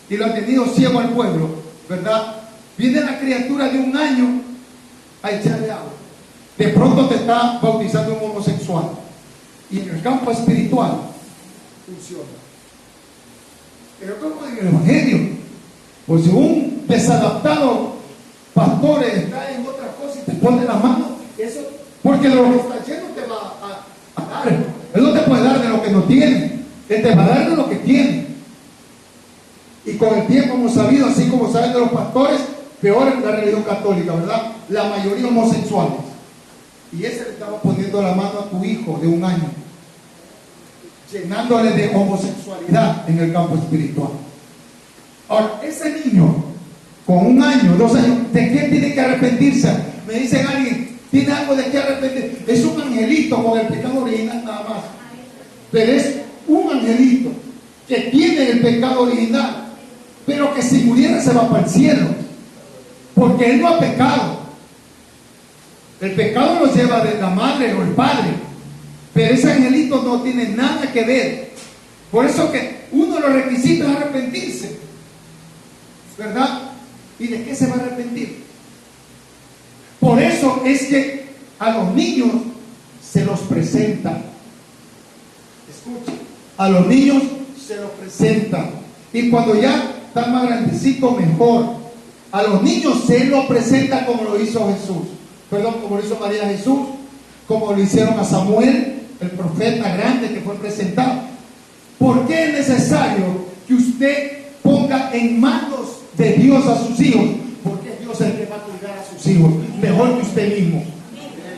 y lo han tenido ciego al pueblo, ¿verdad? Viene la criatura de 1 año a echarle agua. De pronto te está bautizando un homosexual. Y en el campo espiritual funciona. Pero como en el Evangelio, pues si un desadaptado pastor está en otra cosa y te pone la mano, eso, porque de lo que está lleno te va a dar. Él no te puede dar de lo que no tiene, Él te va a dar de lo que tiene. Y con el tiempo hemos sabido, así como saben de los pastores, peor en la religión católica, ¿verdad? La mayoría homosexuales. Y ese le estaba poniendo la mano a tu hijo de 1 año, llenándole de homosexualidad en el campo espiritual. Ahora, ese niño con 1 año, 2 años, ¿de qué tiene que arrepentirse? Me dicen alguien, ¿tiene algo de qué arrepentir? Es un angelito con el pecado original nada más. Pero es un angelito que tiene el pecado original, pero que si muriera se va para el cielo, porque él no ha pecado. El pecado lo lleva de la madre o el padre, pero ese angelito no tiene nada que ver. Por eso que uno de los requisitos es arrepentirse, ¿verdad? ¿Y de qué se va a arrepentir? Por eso es que a los niños se los presenta. Escucha, a los niños se los presenta. Y cuando ya están más grandecitos, mejor. A los niños se los presenta como lo hizo Jesús. Perdón, como lo hizo María Jesús, como lo hicieron a Samuel, el profeta grande que fue presentado. ¿Por qué es necesario que usted ponga en manos de Dios a sus hijos? Porque es Dios el que va a cuidar a sus hijos mejor que usted mismo.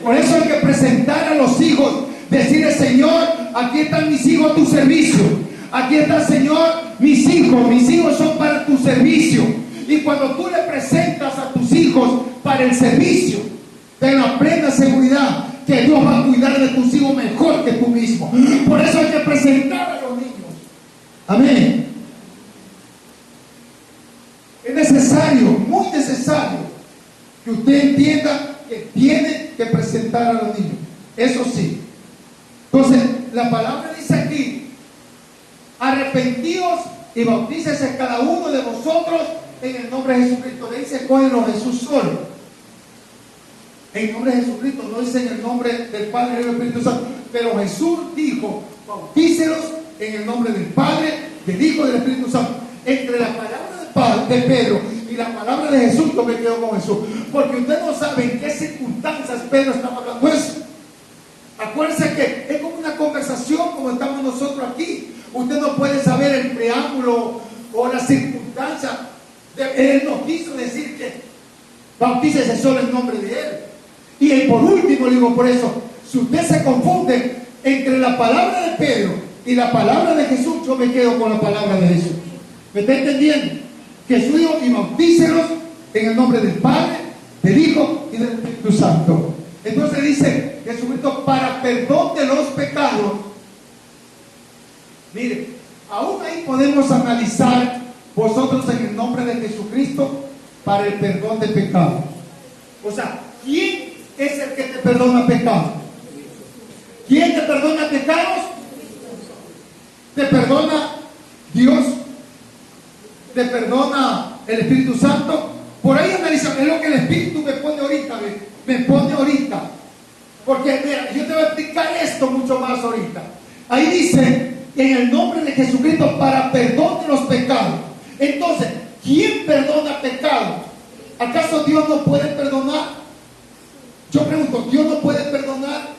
Por eso hay que presentar a los hijos, decirle: Señor, aquí están mis hijos a tu servicio. Aquí está, Señor, mis hijos son para tu servicio. Y cuando tú le presentas a tus hijos para el servicio, ten la plena seguridad que Dios va a cuidar de tus hijos mejor que tú mismo. Por eso hay que presentar a los niños. Amén. Es necesario, muy necesario, que usted entienda que tiene que presentar a los niños. Eso sí. Entonces, la palabra dice aquí: arrepentíos y bautícese cada uno de vosotros en el nombre de Jesucristo. Le dice: cógelo Jesús solo. En nombre de Jesucristo, no dice en el nombre del Padre y del Espíritu Santo. Pero Jesús dijo: bautícelos en el nombre del Padre, del Hijo y del Espíritu Santo. Entre la palabra de Pedro y la palabra de Jesús, yo me quedo con Jesús. Porque usted no sabe en qué circunstancias Pedro estaba hablando eso. Acuérdense que es como una conversación como estamos nosotros aquí. Usted no puede saber el preámbulo o la circunstancia. Él no quiso decir que bautícese solo en nombre de Él. Y por último, digo, por eso, si usted se confunde entre la palabra de Pedro y la palabra de Jesús, yo me quedo con la palabra de Jesús. ¿Me está entendiendo? Jesús dijo: y bautícelos en el nombre del Padre, del Hijo y del Espíritu Santo. Entonces dice Jesucristo: para perdón de los pecados. Mire, aún ahí podemos analizar: vosotros en el nombre de Jesucristo para el perdón de pecados. O sea, ¿quién es el que te perdona pecados? ¿Quién te perdona pecados? ¿Te perdona Dios? ¿Te perdona el Espíritu Santo? Por ahí analizamos, es lo que el Espíritu me pone ahorita, me pone ahorita. Porque mira, yo te voy a explicar esto mucho más ahorita. Ahí dice: en el nombre de Jesucristo para perdón de los pecados. Entonces, ¿quién perdona pecados? ¿Acaso Dios no puede perdonar? Yo pregunto, ¿Dios no puede perdonar?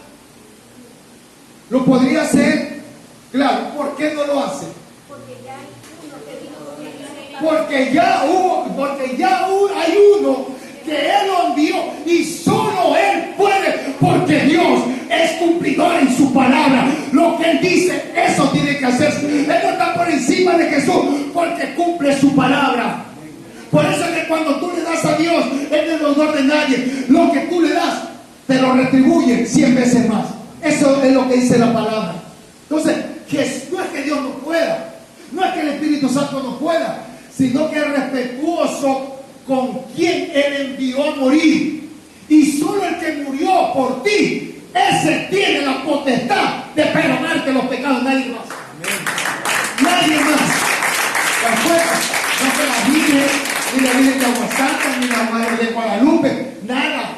¿Lo podría hacer? Claro. ¿Por qué no lo hace? Porque ya hay uno que Él lo envió, y solo Él puede, porque Dios es cumplidor en su palabra. Lo que Él dice, eso tiene que hacerse. Él no está por encima de Jesús, porque cumple su palabra. Por eso es que cuando tú le das a Dios, Él no es deudor de nadie. Lo que tú le das, te lo retribuye 100 veces más. Eso es lo que dice la palabra. Entonces, no es que Dios no pueda, no es que el Espíritu Santo no pueda, sino que es respetuoso con quien Él envió a morir. Y solo el que murió por ti, ese tiene la potestad de perdonarte los pecados, nadie más. Nadie más. Afuera, no que la Virgen, ni la Virgen de Aguasanta, ni la Madre de Guadalupe, nada.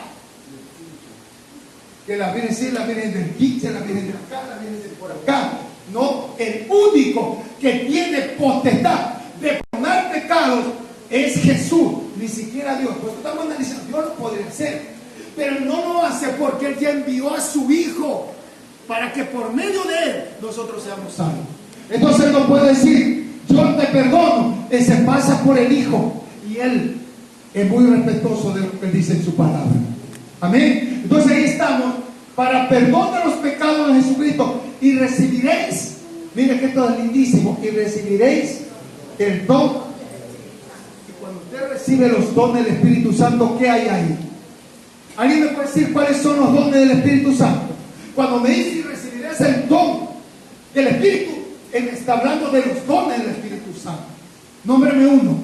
Que la Virgen sí, la Virgen del Quiche, la Virgen de acá, la Virgen de por acá. No, el único que tiene potestad de perdonar pecados es Jesús, ni siquiera Dios. Pues estamos analizando, Dios lo podría hacer, pero no lo hace porque Él ya envió a su Hijo para que por medio de Él nosotros seamos salvos. Entonces Él no puede decir, yo te perdono, Él se pasa por el Hijo y Él es muy respetuoso de lo que Él dice en su palabra. Amén. Entonces ahí estamos para perdón de los pecados de Jesucristo y recibiréis, mire que esto es lindísimo, y recibiréis el don. Y cuando usted recibe los dones del Espíritu Santo, ¿qué hay ahí? ¿Alguien me puede decir cuáles son los dones del Espíritu Santo? Cuando me dice y recibiréis el don del Espíritu, Él me está hablando de los dones del Espíritu Santo. Nómbreme uno.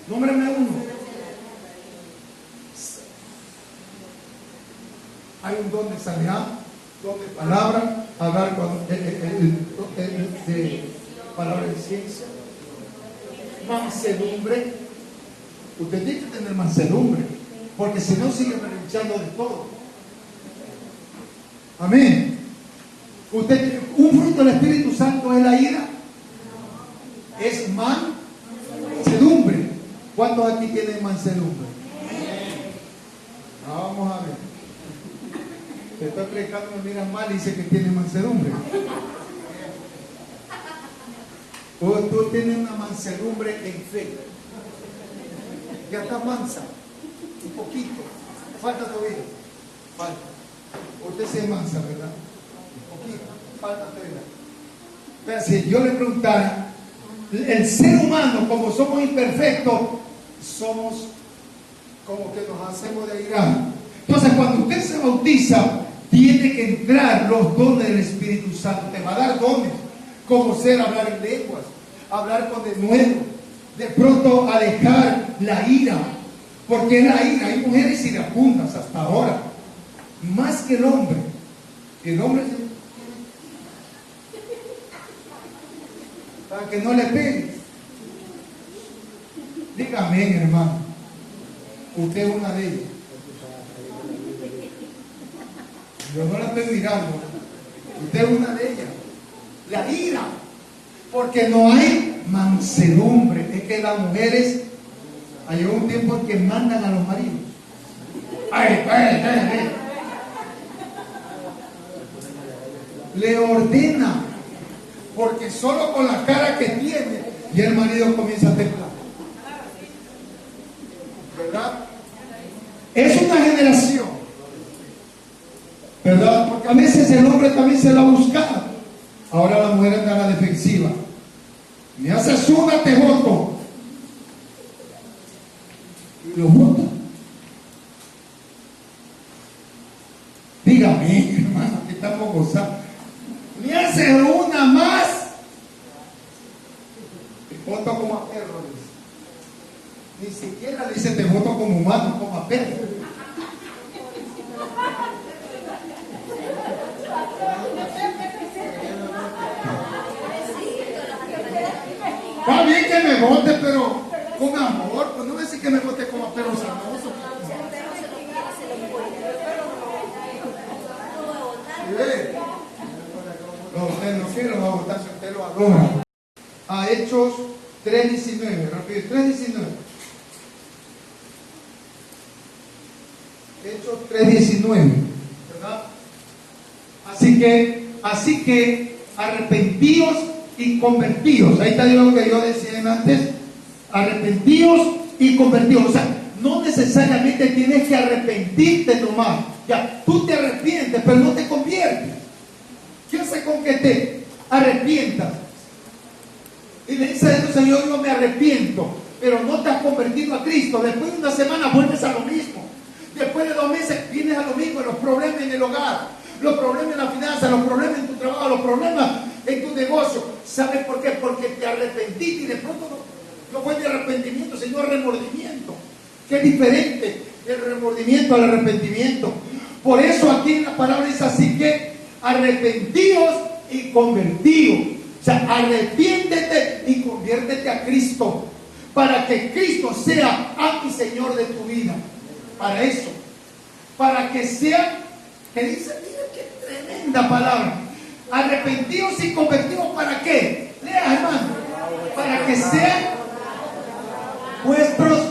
Nómbreme uno. Hay un don de sanidad, don de palabra, hablar con de palabra de ciencia, mansedumbre. Usted tiene que tener mansedumbre, porque si no sigue relinchando de todo. Amén. Un fruto del Espíritu Santo es la ira, es mansedumbre. ¿Cuántos aquí tienen mansedumbre? Vamos a ver. Te estoy predicando, me miran mal y dice que tiene mansedumbre. O tú tienes una mansedumbre en fe. Ya está mansa. Un poquito. Falta todavía. Falta. Usted se mansa, ¿verdad? Un poquito. Falta todavía. Pero si yo le preguntara, el ser humano, como somos imperfectos, somos como que nos hacemos de airar. Entonces, cuando usted se bautiza, tiene que entrar los dones del Espíritu Santo. Te va a dar dones, como ser hablar en lenguas, hablar con denuedo, de pronto alejar la ira, porque la ira, hay mujeres iracundas hasta ahora, más que el hombre. El hombre para que no le pegue. Dígame, hermano, usted es una de ellas. Yo no la estoy mirando. Usted es una de ellas. La ira. Porque no hay mansedumbre. Es que las mujeres, hay un tiempo en que mandan a los maridos. Le ordena. Porque solo con la cara que tiene, y el marido comienza a temblar. ¿Verdad? Es una generación, ¿verdad? Porque a veces el hombre también se la ha buscado. Ahora la mujer anda a la defensiva. Me haces una, te voto. Y lo vota. Dígame, hermano, que estamos gozando. Me haces una más. Te voto como a perro, dice. Ni siquiera dice te voto como humano, como a perro. Está bien que me vote, pero con amor. Pues no me dice que me vote como a perro sanoso. No, usted no quiere, va a votar si usted lo adora. A Hechos 3:19, rápido, 3:19. Hechos 3:19, ¿verdad? Así que arrepentíos y convertíos. Ahí está lo que yo decía antes. Arrepentíos y convertíos. O sea, no necesariamente tienes que arrepentirte nomás. Ya, tú te arrepientes, pero no te conviertes. ¿Qué hace con que te arrepientas? Y le dice a Señor, yo me arrepiento, pero no te has convertido a Cristo. Después de una semana vuelves a lo mismo. Después de 2 meses vienes a lo mismo, los problemas en el hogar, los problemas en la finanza, los problemas en tu trabajo, los problemas en tu negocio. ¿Sabes por qué? Porque te arrepentiste y de pronto no fue de arrepentimiento, sino remordimiento. Qué diferente el remordimiento al arrepentimiento. Por eso aquí en la palabra dice así que arrepentíos y convertíos. O sea, arrepiéntete y conviértete a Cristo, para que Cristo sea amo y Señor de tu vida. Para eso, para que sea, que dice, mira qué tremenda palabra, arrepentidos y convertidos. ¿Para qué? Lea, hermano. Para que sean vuestros,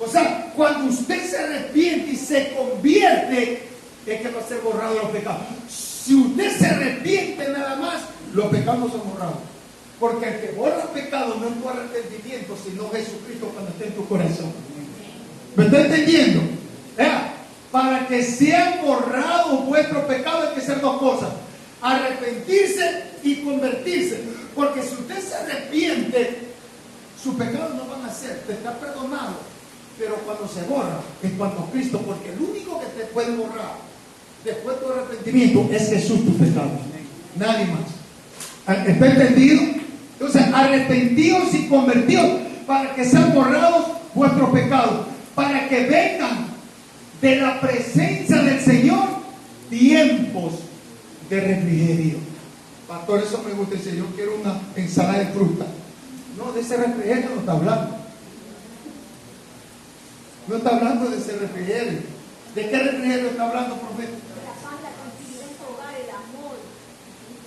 o sea, cuando usted se arrepiente y se convierte, es que va a ser borrado los pecados. Si usted se arrepiente nada más, los pecados no son borrados. Porque el que borra pecados no es tu arrepentimiento, sino Jesucristo cuando esté en tu corazón. ¿Me está entendiendo? Para que sean borrados vuestros pecados hay que hacer dos cosas: arrepentirse y convertirse. Porque si usted se arrepiente, sus pecados no van a ser, te está perdonado. Pero cuando se borra es cuando Cristo, porque el único que te puede borrar después de tu arrepentimiento es Jesús, tus pecados, nadie más. ¿Está entendido? Entonces, arrepentidos y convertidos para que sean borrados vuestros pecados, para que vengan de la presencia del Señor tiempos de refrigerio. Pastor, eso me gusta. Dice, yo quiero una ensalada de fruta. No, de ese refrigerio no está hablando. No está hablando de ese refrigerio. ¿De qué refrigerio está hablando, profeta?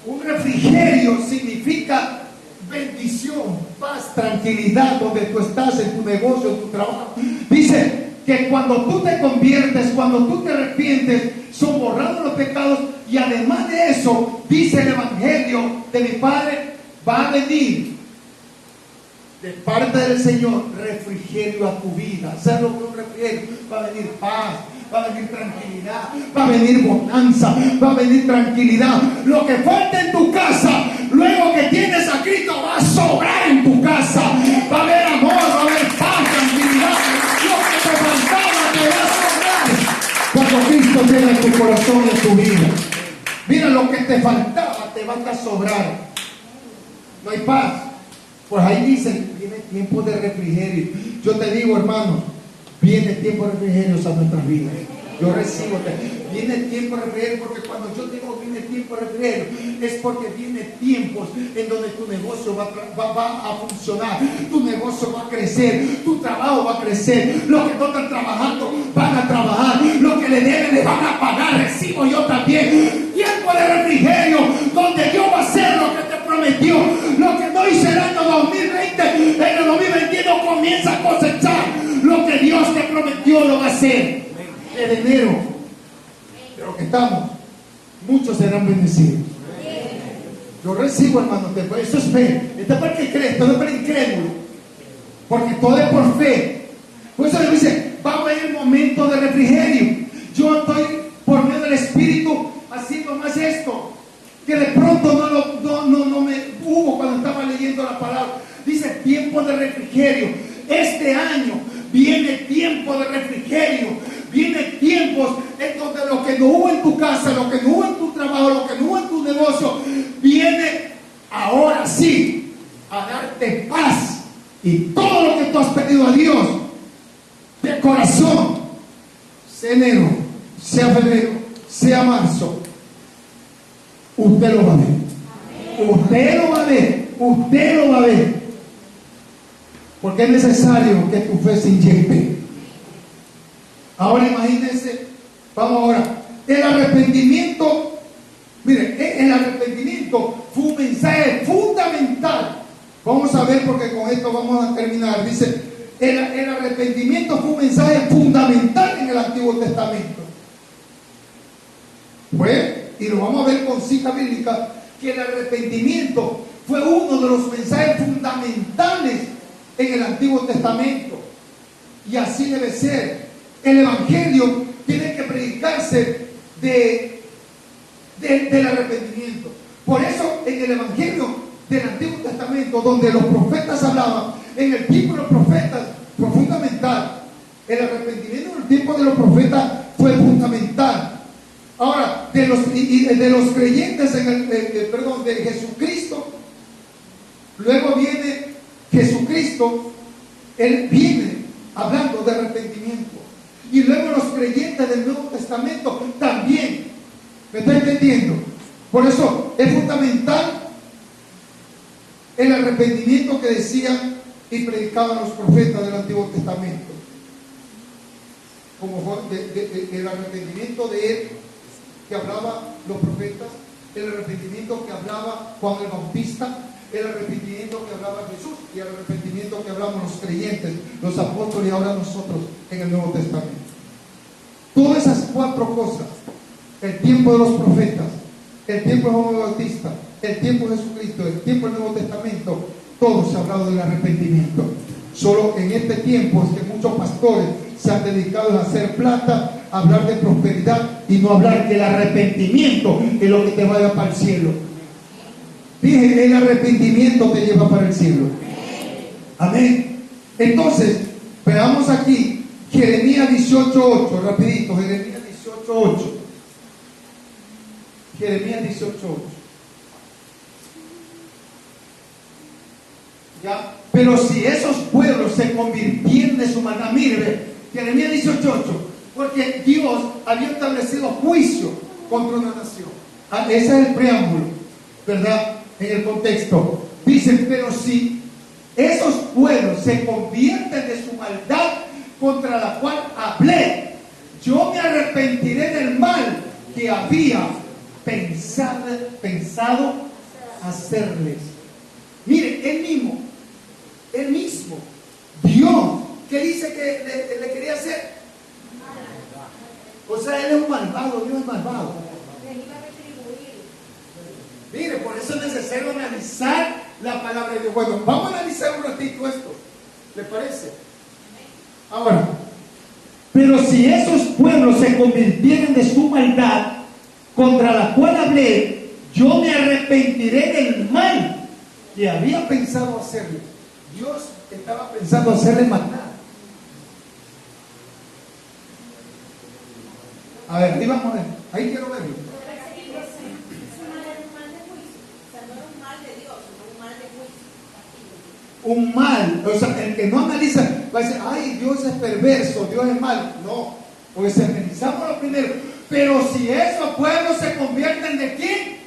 Un refrigerio significa bendición, paz, tranquilidad, donde tú estás, en tu negocio, en tu trabajo. Dice que cuando tú te conviertes, cuando tú te arrepientes, son borrados los pecados. Y además de eso, dice el Evangelio de mi Padre, va a venir de parte del Señor refrigerio a tu vida. ¿Sabes lo que es un refrigerio? Va a venir paz, va a venir tranquilidad, va a venir bonanza, va a venir tranquilidad. Lo que falta en tu casa, luego que tienes a Cristo, va a sobrar en tu casa. Va a haber amor, va a haber paz, tranquilidad. Lo que te faltaba te va a sobrar cuando Cristo llegue en tu corazón y en tu vida. Mira, lo que te faltaba te va a sobrar. No hay paz. Pues ahí dicen, viene tiempo de refrigerio. Yo te digo, hermano, viene tiempo de refrigerio a nuestras vidas. Yo recibo, viene tiempo de refrigerio, porque cuando yo digo viene tiempo de refrigerio, es porque viene tiempos en donde tu negocio va a funcionar, tu negocio va a crecer, tu trabajo va a crecer, los que no están trabajando van a trabajar, los que le deben le van a pagar, recibo yo también. Tiempo de refrigerio, donde Dios va a hacer lo que te prometió, lo que no hizo el año 2020, en el 2021 comienza a cosechar, lo que Dios te prometió lo va a hacer. De enero, pero que estamos, muchos serán bendecidos. Yo recibo, hermano, eso es fe. Esta parte que crees, todo es para incrédulo, porque todo es por fe. Por eso le dice, va a venir momento de refrigerio. Yo estoy por medio del Espíritu haciendo más esto, que de pronto no me hubo cuando estaba leyendo la palabra. Dice tiempo de refrigerio. Este año viene tiempo de refrigerio. Vienen tiempos en donde lo que no hubo en tu casa, lo que no hubo en tu trabajo, lo que no hubo en tu negocio, viene ahora sí a darte paz. Y todo lo que tú has pedido a Dios de corazón, sea enero, sea febrero, sea marzo, usted lo va a ver. Usted lo va a ver. Usted lo va a ver. Porque es necesario que tu fe se inyecte. Ahora imagínense, vamos ahora, el arrepentimiento, miren, el arrepentimiento fue un mensaje fundamental. Vamos a ver, porque con esto vamos a terminar. Dice, el arrepentimiento fue un mensaje fundamental en el Antiguo Testamento. Pues, y lo vamos a ver con cita bíblica, que el arrepentimiento fue uno de los mensajes fundamentales en el Antiguo Testamento. Y así debe ser. El Evangelio tiene que predicarse del arrepentimiento. Por eso en el Evangelio del Antiguo Testamento, donde los profetas hablaban, en el tiempo de los profetas fue fundamental. El arrepentimiento en el tiempo de los profetas fue fundamental. Ahora, del de los creyentes de Jesucristo. Luego viene Jesucristo, Él viene hablando de arrepentimiento. Y luego los creyentes del Nuevo Testamento también. ¿Me está entendiendo? Por eso es fundamental el arrepentimiento que decían y predicaban los profetas del Antiguo Testamento. Como el arrepentimiento de él que hablaba los profetas, el arrepentimiento que hablaba Juan el Bautista, el arrepentimiento que hablaba Jesús y el arrepentimiento que hablamos los creyentes, los apóstoles y ahora nosotros en el Nuevo Testamento. Todas esas cuatro cosas, el tiempo de los profetas, el tiempo de Juan el Bautista, el tiempo de Jesucristo, el tiempo del Nuevo Testamento, todo se ha hablado del arrepentimiento. Solo en este tiempo es que muchos pastores se han dedicado a hacer plata, a hablar de prosperidad y no hablar del arrepentimiento, que es lo que te vaya para el cielo. Dije, el arrepentimiento te lleva para el cielo. Amén. Entonces, veamos aquí Jeremías 18:8, rapidito, Jeremías 18:8. Jeremías 18:8. ¿Ya? Pero si esos pueblos se convirtieron de su maldad, mire, Jeremías 18:8, porque Dios había establecido juicio contra una nación. Ese es el preámbulo, ¿verdad? En el contexto. Dicen, pero si esos pueblos se convierten de su maldad contra la cual hablé, yo me arrepentiré del mal que había pensado hacerles. Mire, él mismo, Dios, ¿qué dice que le quería hacer? O sea, él es un malvado, Dios es malvado. Mire, por eso es necesario analizar la palabra de Dios. Bueno, vamos a analizar un ratito esto, ¿le parece? Ahora, pero si esos pueblos se convirtieran de su maldad contra la cual hablé, yo me arrepentiré del mal que había pensado hacerle. Dios estaba pensando hacerle maldad. A ver, ahí vamos a ver. Ahí quiero verlo. Un mal, o sea, el que no analiza va a decir, ay, Dios es perverso, Dios es malo. No, porque si analizamos lo primero, pero si esos pueblos se convierten de quién,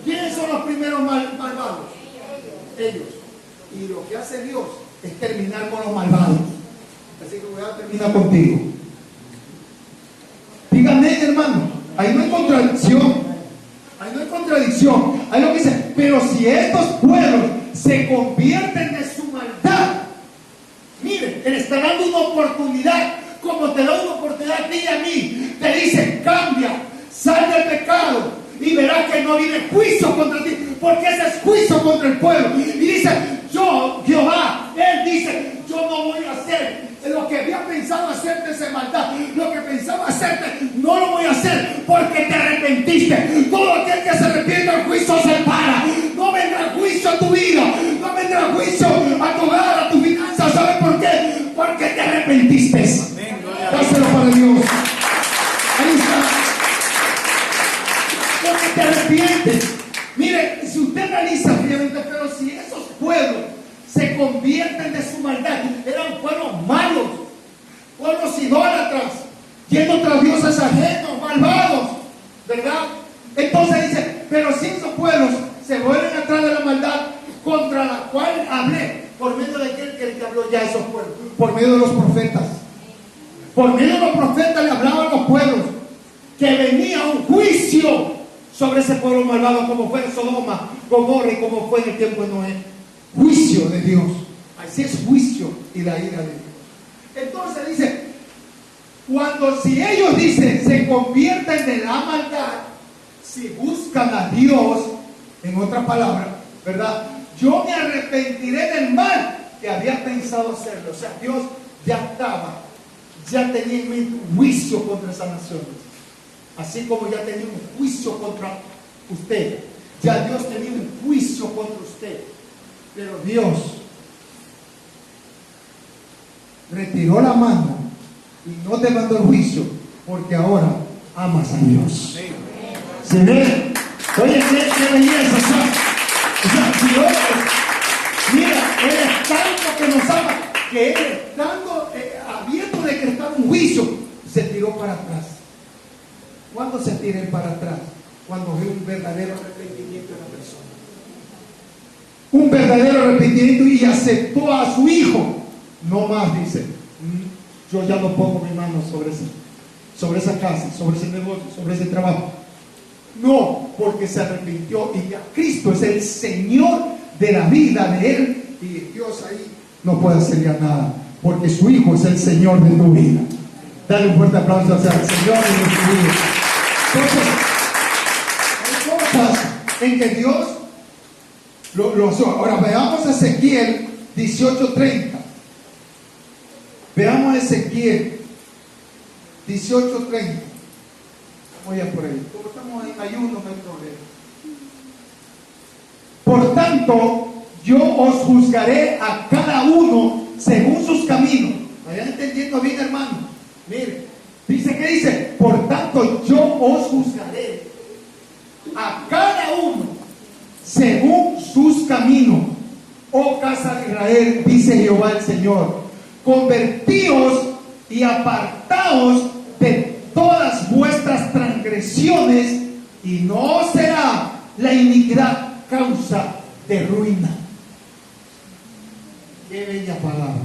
¿quiénes son los primeros malvados? Ellos. Y lo que hace Dios es terminar con los malvados. Así que voy a terminar contigo. Díganme, hermano, ahí no hay contradicción. Ahí no hay contradicción. Ahí lo que dice, pero si estos pueblos se convierten de su maldad, miren, Él está dando una oportunidad, como te da una oportunidad a ti y a mí. Te dice, cambia, sal del pecado y verás que no viene juicio contra ti, porque ese es juicio contra el pueblo. Y dice, yo, Jehová, Él dice, yo no voy a hacer lo que había pensado hacerte esa maldad, lo que pensaba hacerte, no lo voy a hacer porque te arrepentiste. Todo aquel que se arrepiente, el juicio se para. No vendrá juicio a tu vida, no vendrá juicio a tu hogar, a tu finanza. ¿Sabes por qué? Porque te arrepentiste. Dáselo para Dios. Ahí está. Porque te arrepientes. Mire, si usted analiza fríamente, pero si esos pueblos se convierten de su maldad, eran pueblos malos, pueblos idólatras, yendo tras dioses ajenos, malvados, ¿verdad? Entonces dice, pero si esos pueblos se vuelven atrás de la maldad contra la cual hablé, por medio de aquel que habló ya a esos pueblos, por medio de los profetas. Por medio de los profetas le hablaban a los pueblos que venía un juicio sobre ese pueblo malvado, como fue en Sodoma, Gomorra y como fue en el tiempo de Noé. Juicio de Dios. Así es juicio y la ira de Dios. Entonces dice, si ellos dicen se convierten de la maldad, si buscan a Dios, en otra palabra, ¿verdad? Yo me arrepentiré del mal que había pensado hacerlo. O sea, Dios ya tenía en mente un juicio contra esa nación. Así como ya tenía un juicio contra usted. Ya Dios tenía un juicio contra usted. Pero Dios retiró la mano y no te mandó el juicio, porque ahora amas a Dios. ¿Se ve? Oye, qué belleza, ¿sabes? O sea, Dios, mira, Él es tanto que nos ama, que Él estando abierto de que está en un juicio, se tiró para atrás. ¿Cuándo se tira Él para atrás? Cuando ve un verdadero arrepentimiento de la persona. Un verdadero arrepentimiento y aceptó a su hijo. No más, dice, yo ya no pongo mi mano sobre esa casa, sobre ese negocio, sobre ese trabajo. No, porque se arrepintió y ya Cristo es el Señor de la vida de él, y Dios ahí no puede hacer ya nada, porque su hijo es el Señor de tu vida. Dale un fuerte aplauso al Señor de tu vida. Entonces, hay cosas en que Dios lo hace. Ahora veamos Ezequiel 18:30. Veamos Ezequiel 18:30. Voy a por ahí. Como estamos en ayuno, no hay problema. Por tanto, yo os juzgaré a cada uno según sus caminos. ¿Vayan entendiendo bien, hermano? Mire, ¿qué dice? Por tanto, yo os juzgaré a cada uno según sus caminos. Oh casa de Israel, dice Jehová el Señor, convertíos y apartaos de todas vuestras transgresiones, y no será la iniquidad causa de ruina. Qué bella palabra.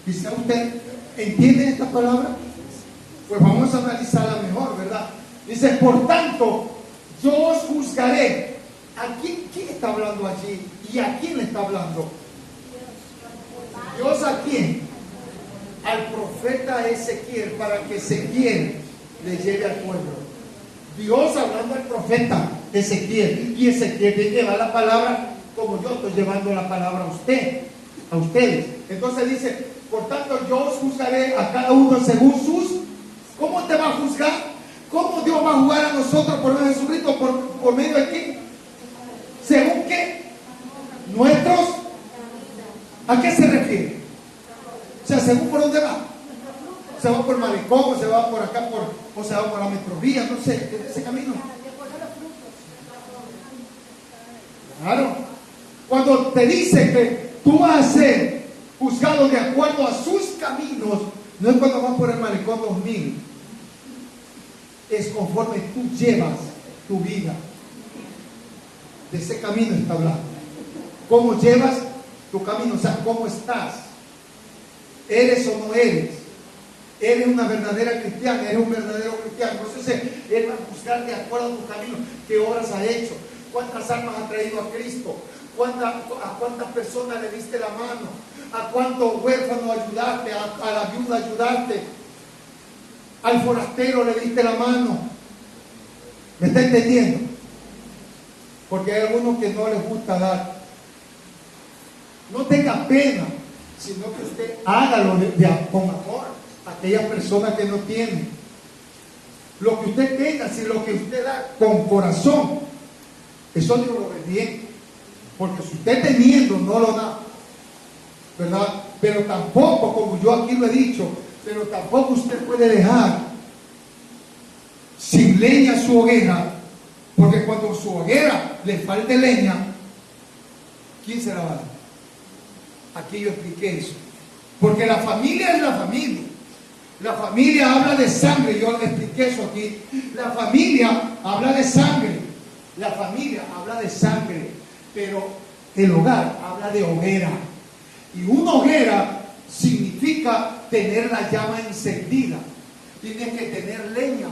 ¿Dice usted? ¿Entiende esta palabra? Pues vamos a analizarla mejor, ¿verdad? Dice, por tanto, yo os juzgaré. ¿A quién está hablando allí? ¿Y a quién le está hablando? ¿Dios a quién? Al profeta Ezequiel, para que Ezequiel le lleve al pueblo. Dios hablando al profeta Ezequiel, y Ezequiel le lleva la palabra como yo estoy llevando la palabra a ustedes. Entonces dice, por tanto yo os juzgaré a cada uno según sus. ¿Cómo te va a juzgar? ¿Cómo Dios va a juzgar a nosotros por medio de Jesucristo? ¿Por medio de qué? ¿Según qué? Nuestros. ¿A qué se refiere? O sea, según por dónde va. Se va por el malecón, o se va por acá, o se va por la metrovía, no sé, ese camino. Claro. Cuando te dice que tú vas a ser juzgado de acuerdo a sus caminos, no es cuando vas por el malecón 2000. Es conforme tú llevas tu vida. De ese camino está hablando. ¿Cómo llevas tu camino? O sea, ¿cómo estás? ¿Eres o no eres? ¿Eres una verdadera cristiana? ¿Eres un verdadero cristiano? Entonces Él va a juzgar de acuerdo a tu camino. ¿Qué obras has hecho? ¿Cuántas almas has traído a Cristo? ¿A cuántas personas le diste la mano? ¿A cuántos huérfanos ayudaste? ¿A la viuda ayudaste? ¿Al forastero le diste la mano? ¿Me está entendiendo? Porque hay algunos que no les gusta dar. No tenga pena, sino que usted hágalo con amor a aquellas personas que no tienen. Lo que usted tenga, si lo que usted da con corazón, eso Dios lo ve bien. Porque si usted teniendo no lo da, ¿verdad? Pero tampoco, como yo aquí lo he dicho, pero tampoco usted puede dejar sin leña su hoguera, porque cuando su hoguera le falte leña, ¿quién se la va a dar? Aquí yo expliqué eso. Porque la familia es la familia. La familia habla de sangre, yo le expliqué eso aquí. La familia habla de sangre. La familia habla de sangre, pero el hogar habla de hoguera. Y una hoguera significa tener la llama encendida. Tienes que tener leña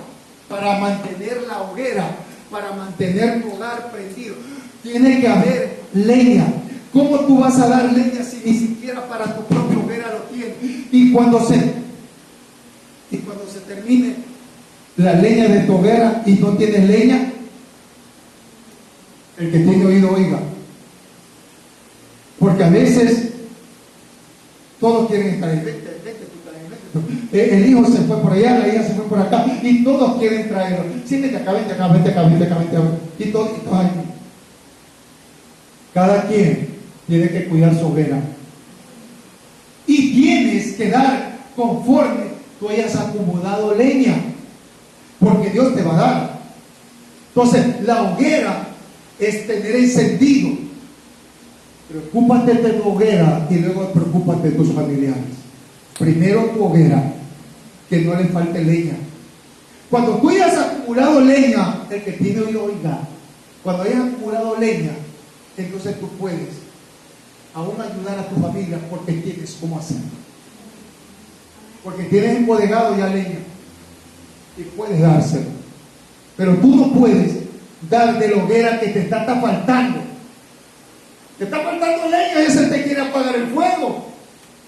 para mantener la hoguera, para mantener tu hogar prendido. Tiene que haber leña. ¿Cómo tú vas a dar leña si ni siquiera para tu propia hoguera lo tienes? Y cuando se termine la leña de tu hoguera y no tienes leña, el que tiene oído oiga. Porque a veces todos quieren estar ahí. Vete, tú también, el hijo se fue por allá, la hija se fue por acá, y todos quieren traerlo. Sí, vete acá, vete acá, vete acá, vete acá, vete acá. Y todos ahí. Cada quien tiene que cuidar su hoguera. Y tienes que dar conforme tú hayas acomodado leña. Porque Dios te va a dar. Entonces, la hoguera es tener encendido. Preocúpate de tu hoguera y luego preocúpate de tus familiares. Primero tu hoguera, que no le falte leña. Cuando tú hayas acumulado leña, el que tiene oído oiga. Cuando hayas acumulado leña, entonces tú puedes aún ayudar a tu familia porque tienes cómo hacerlo. Porque tienes embodegado ya leña y puedes dárselo. Pero tú no puedes dar de la hoguera que te está faltando. Te está faltando leña y ese te quiere apagar el fuego.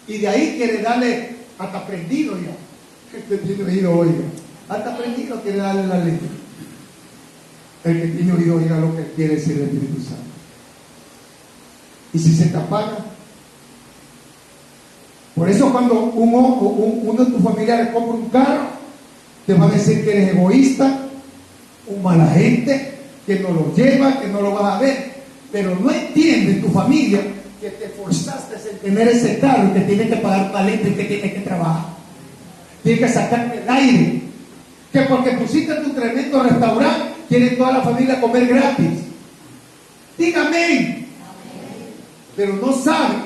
Y de ahí quiere darle hasta prendido ya. El que tiene oído oiga. Hasta prendido quiere darle la leña. El que tiene oído oiga lo que quiere decir el Espíritu Santo. Y si se te apaga. Por eso cuando uno de tus familiares compra un carro, te va a decir que eres egoísta, un mala gente, que no lo lleva, que no lo vas a ver. Pero no entiende tu familia que te forzaste en tener ese carro y que tienes que pagar talento y que tienes que trabajar. Tienes que sacarte el aire. Que porque pusiste tu tremendo restaurante, quiere toda la familia comer gratis. Dígame. Pero no saben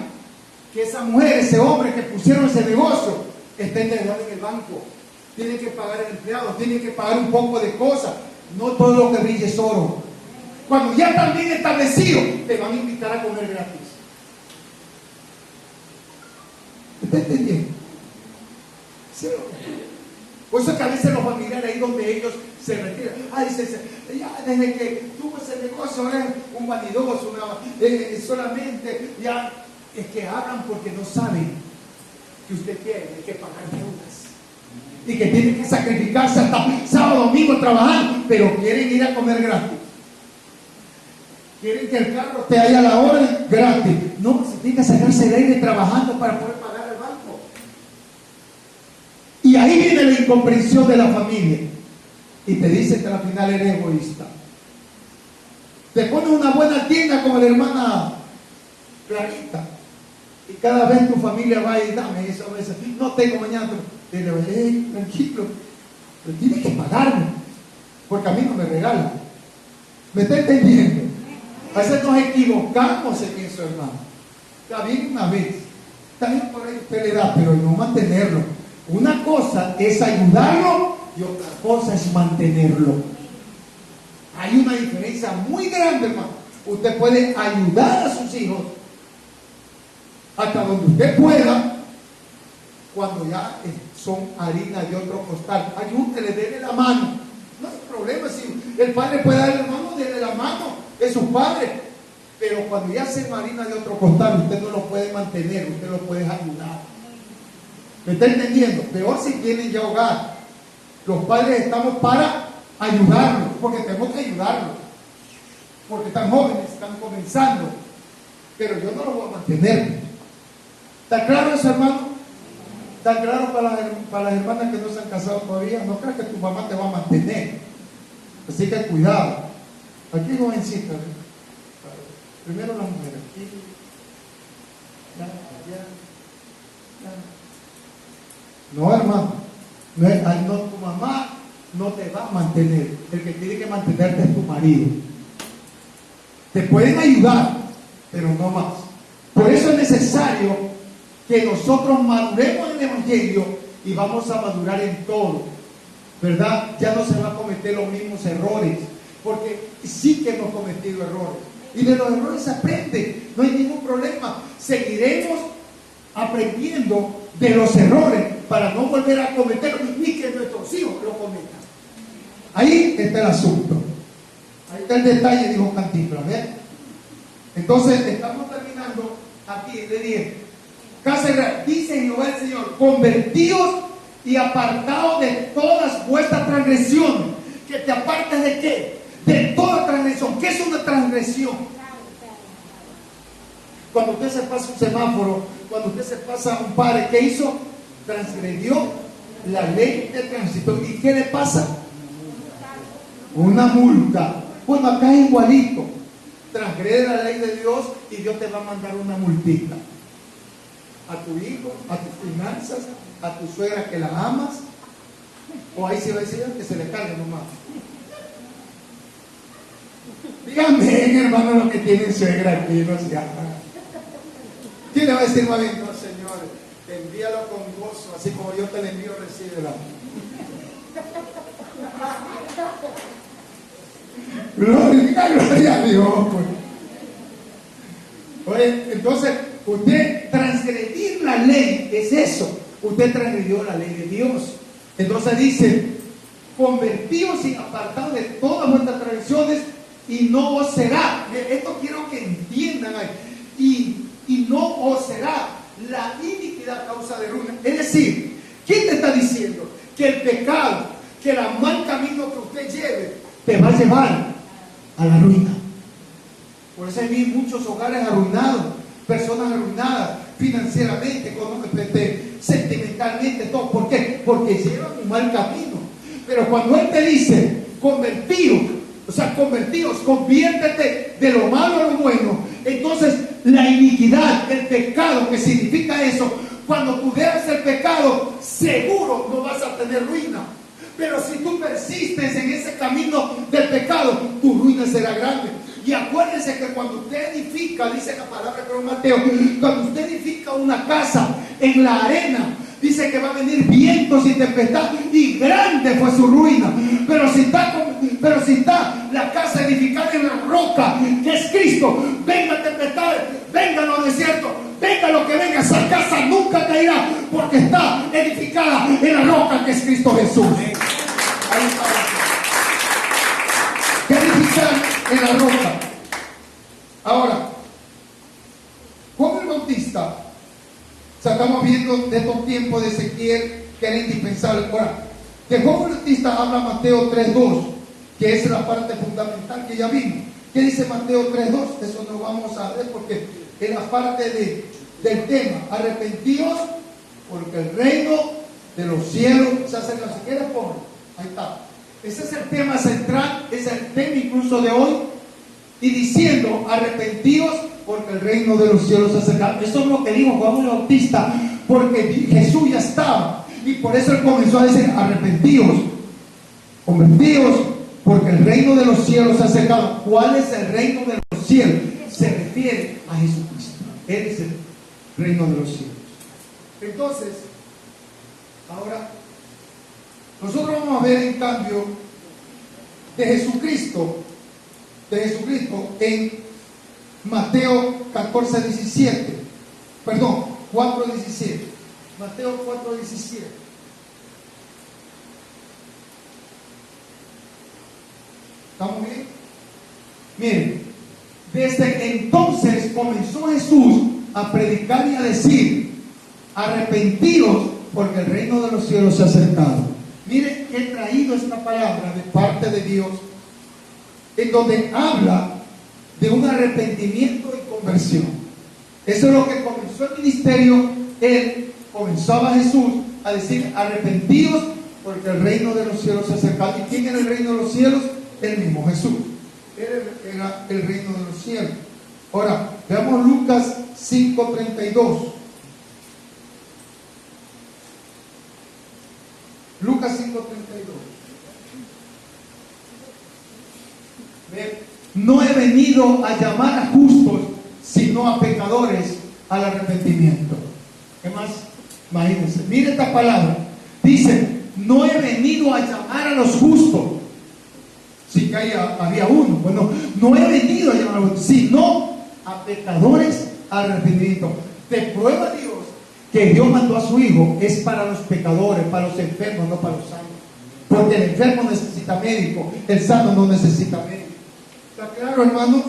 que esa mujer, ese hombre que pusieron ese negocio, está endeudado en el banco. Tienen que pagar el empleado, tienen que pagar un poco de cosas. No todo lo que brille es oro. Cuando ya están bien establecidos, te van a invitar a comer gratis. ¿Está entendiendo? ¿Sí? Por eso es que a veces los familiares ahí donde ellos se retiran. Dice, ya desde que tuvo ese negocio, ahora es un vanidoso, solamente ya es que hablan porque no saben que usted tiene que pagar deudas. Y que tiene que sacrificarse hasta sábado, domingo trabajando, pero quieren ir a comer gratis. Quieren que el carro te haya a la hora gratis. No, se tiene que sacarse el aire trabajando para poder pagar el banco. Y ahí viene la incomprensión de la familia. Y te dicen que al final eres egoísta. Te pones una buena tienda como la hermana Clarita. Y cada vez tu familia va y dame eso, no tengo mañana. Pero tranquilo, pero tienes que pagarme. Porque a mí no me regalan. ¿Me está entendiendo? A veces nos equivocamos en eso, hermano. Está bien una vez. También por ahí usted le da, pero no mantenerlo. Una cosa es ayudarlo y otra cosa es mantenerlo. Hay una diferencia muy grande, hermano. Usted puede ayudar a sus hijos hasta donde usted pueda, cuando ya son harina de otro costal. Ayúdele, déle la mano. No hay problema. Si el padre puede darle la mano, déle la mano. Es su padre. Pero cuando ya se harina de otro costal, usted no lo puede mantener, usted lo puede ayudar. ¿Me está entendiendo? Peor si tienen ya hogar. Los padres estamos para ayudarlos, porque tenemos que ayudarlos. Porque están jóvenes, están comenzando. Pero yo no los voy a mantener. ¿Está claro eso, hermano? ¿Está claro para las hermanas que no se han casado todavía? No creas que tu mamá te va a mantener. Así que cuidado. Aquí jovencita. Primero la mujer. Aquí. Allá. No, hermano. No, tu mamá no te va a mantener. El que tiene que mantenerte es tu marido. Te pueden ayudar, pero no más. Por eso es necesario que nosotros maduremos en el Evangelio y vamos a madurar en todo, ¿verdad? Ya no se va a cometer los mismos errores, porque sí que hemos cometido errores y de los errores se aprende, no hay ningún problema. Seguiremos aprendiendo de los errores para no volver a cometerlos ni que nuestros hijos lo cometan. Ahí está el asunto, ahí está el detalle, dijo Cantinflas, ¿ves? Entonces estamos terminando aquí, le dije, casa Israel, dice Jehová el Señor, convertíos y apartaos de todas vuestras transgresiones. ¿Que te apartes de qué? De toda transgresión. ¿Qué es una transgresión? Cuando usted se pasa un semáforo, cuando usted se pasa un padre, ¿qué hizo? Transgredió la ley de tránsito. ¿Y qué le pasa? Una multa. Bueno, acá es igualito. Transgrede la ley de Dios y Dios te va a mandar una multita. A tu hijo, a tus finanzas, a tu suegra que la amas, o ahí se va a decir que se le cargue nomás. Díganme, hermano, los que tienen suegra aquí, no sea. ¿Quién le va a decir más bien? No, Señor, envíalo con gozo, así como yo te la envío, recíbela. Gloria a Dios. Oye, entonces, usted transgredir la ley es eso. Usted transgredió la ley de Dios. Entonces dice, convertíos y apartados de todas vuestras tradiciones y no os será. Esto quiero que entiendan ahí. Y no os será la iniquidad causa de ruina. Es decir, ¿quién te está diciendo? Que el pecado, que el mal camino que usted lleve, te va a llevar a la ruina. Por eso hay muchos hogares arruinados, personas arruinadas financieramente, sentimentalmente, todo. ¿Por qué? Porque llevan un mal camino. Pero cuando Él te dice, convertidos, conviértete de lo malo a lo bueno, entonces la iniquidad, el pecado, que significa eso, cuando tú dejas el pecado, seguro no vas a tener ruina. Pero si tú persistes en ese camino del pecado, tu ruina será grande. Y acuérdense que cuando usted edifica, dice la palabra con Mateo, cuando usted edifica una casa en la arena, dice que va a venir vientos y tempestad, y grande fue su ruina. Pero si está la casa edificada en la roca, que es Cristo, venga tempestad, venga los desiertos, venga lo que venga, esa casa nunca caerá, porque está edificada en la roca, que es Cristo Jesús. Ahí está. ¿Qué edificar en la roca? Ahora, Juan el Bautista, estamos viendo de estos tiempos de Ezequiel que era indispensable. Ahora, de Juan el Bautista habla Mateo 3:2, que es la parte fundamental que ya vimos. ¿Qué dice Mateo 3:2? Eso no vamos a ver porque es la parte del tema. Arrepentíos porque el reino de los cielos se acerca. Si quieres, ponlo. Ahí está. Ese es el tema central, es el tema incluso de hoy. Y diciendo, arrepentíos porque el reino de los cielos se acerca. Eso es lo que dijo Juan el Bautista, porque Jesús ya estaba. Y por eso Él comenzó a decir, arrepentíos, convertíos, porque el reino de los cielos se ha acercado. ¿Cuál es el reino de los cielos? Se refiere a Jesucristo. Él es el reino de los cielos. Entonces, ahora, nosotros vamos a ver en cambio de Jesucristo en Mateo 14:17. Perdón, 4:17. Mateo 4:17. ¿Estamos bien? Miren, desde entonces comenzó Jesús a predicar y a decir, arrepentidos porque el reino de los cielos se ha acercado. Miren que he traído esta palabra de parte de Dios, en donde habla de un arrepentimiento y conversión. Eso es lo que comenzó el ministerio. Él comenzaba Jesús a decir, arrepentidos porque el reino de los cielos se ha acercado. ¿Y quién era el reino de los cielos? El mismo Jesús. Él era el reino de los cielos. Ahora, veamos Lucas 5:32. Lucas 5:32. No he venido a llamar a justos, sino a pecadores al arrepentimiento. ¿Qué más? Imagínense, mire esta palabra. Dice, no he venido a llamar a los justos. Sí que había uno. Bueno, no he venido a llamar a los justos, sino a pecadores al arrepentimiento. Te prueba Dios que Dios mandó a su Hijo es para los pecadores, para los enfermos, no para los sanos. Porque el enfermo necesita médico, el sano no necesita médico. ¿Está claro, hermanos?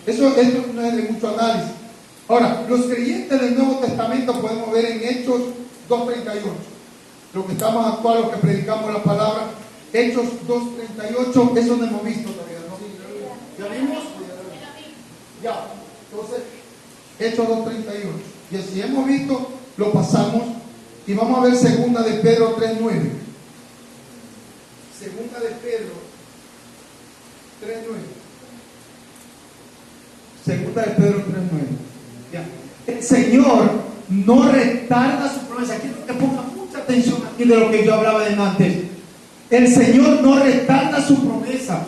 Esto no es de mucho análisis. Ahora, los creyentes del Nuevo Testamento podemos ver en Hechos 2:38. Lo que estamos actual, lo que predicamos la palabra. Hechos 2:38, eso no hemos visto todavía, ¿no? ¿Ya vimos? Ya. Entonces, Hechos 2:38. Y así hemos visto, lo pasamos. Y vamos a ver segunda de Pedro 3:9. Segunda de Pedro 3:9. Segunda de Pedro 3:9. Ya. El Señor no retarda su promesa. Quiero que ponga mucha atención aquí de lo que yo hablaba de antes. El Señor no retarda su promesa,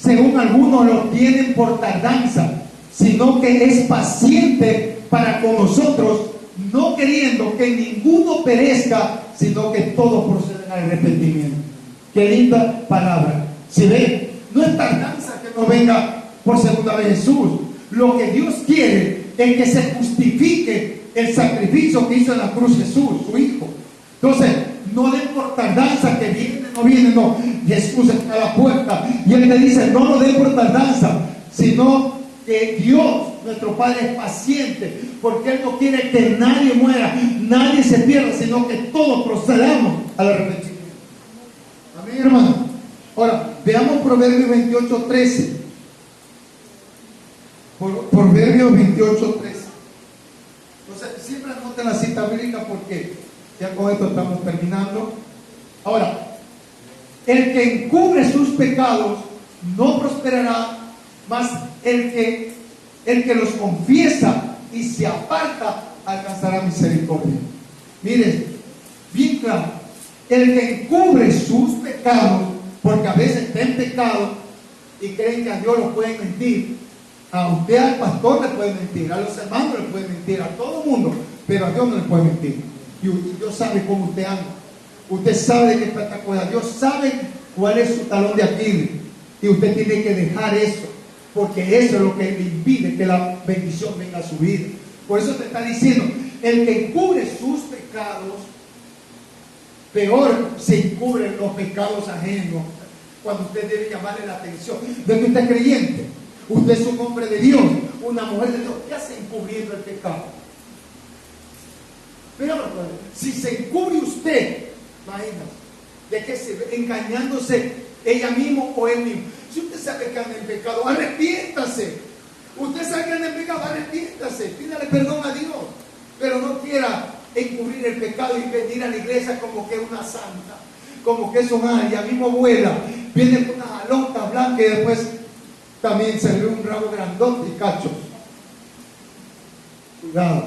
según algunos lo tienen por tardanza, sino que es paciente para con nosotros, no queriendo que ninguno perezca, sino que todos procedan al arrepentimiento. Qué linda palabra. Si ve, no es tardanza que no venga por segunda vez Jesús. Lo que Dios quiere es que se justifique el sacrificio que hizo en la cruz Jesús, su Hijo. Entonces, no den por tardanza que viene, no viene, no. Jesús está a la puerta y Él le dice, no lo den por tardanza, sino que Dios, nuestro Padre, es paciente, porque Él no quiere que nadie muera, nadie se pierda, sino que todos procedamos al arrepentimiento. Amén, hermano. Ahora, veamos Proverbios 28:13. Proverbios 28:13. Entonces, siempre anoten la cita bíblica porque ya con esto estamos terminando. Ahora, el que encubre sus pecados no prosperará, mas el que los confiesa y se aparta alcanzará misericordia. Miren, bien claro, el que encubre sus pecados, porque a veces está en pecado y creen que a Dios lo pueden mentir. A usted, al pastor, le puede mentir, a los hermanos le puede mentir, a todo el mundo, pero a Dios no le puede mentir. Y Dios sabe cómo usted anda, usted sabe de qué trata cosa, Dios sabe cuál es su talón de Aquiles, y usted tiene que dejar eso, porque eso es lo que le impide que la bendición venga a su vida. Por eso te está diciendo, el que encubre sus pecados, peor se encubren los pecados ajenos, cuando usted debe llamarle la atención de que usted es creyente. Usted es un hombre de Dios, una mujer de Dios. ¿Qué hace encubriendo el pecado? Pero si se encubre usted, imagínate, ¿de qué se ve? Engañándose ella misma o él mismo. Si usted sabe que anda en pecado, arrepiéntase. Usted sabe que anda en pecado, arrepiéntase. Pídale perdón a Dios. Pero no quiera encubrir el pecado y venir a la iglesia como que es una santa, como que es un ángel, ya mismo vuela, viene con unas alotas blancas y después también se ve un rabo grandote y cachos. Cuidado,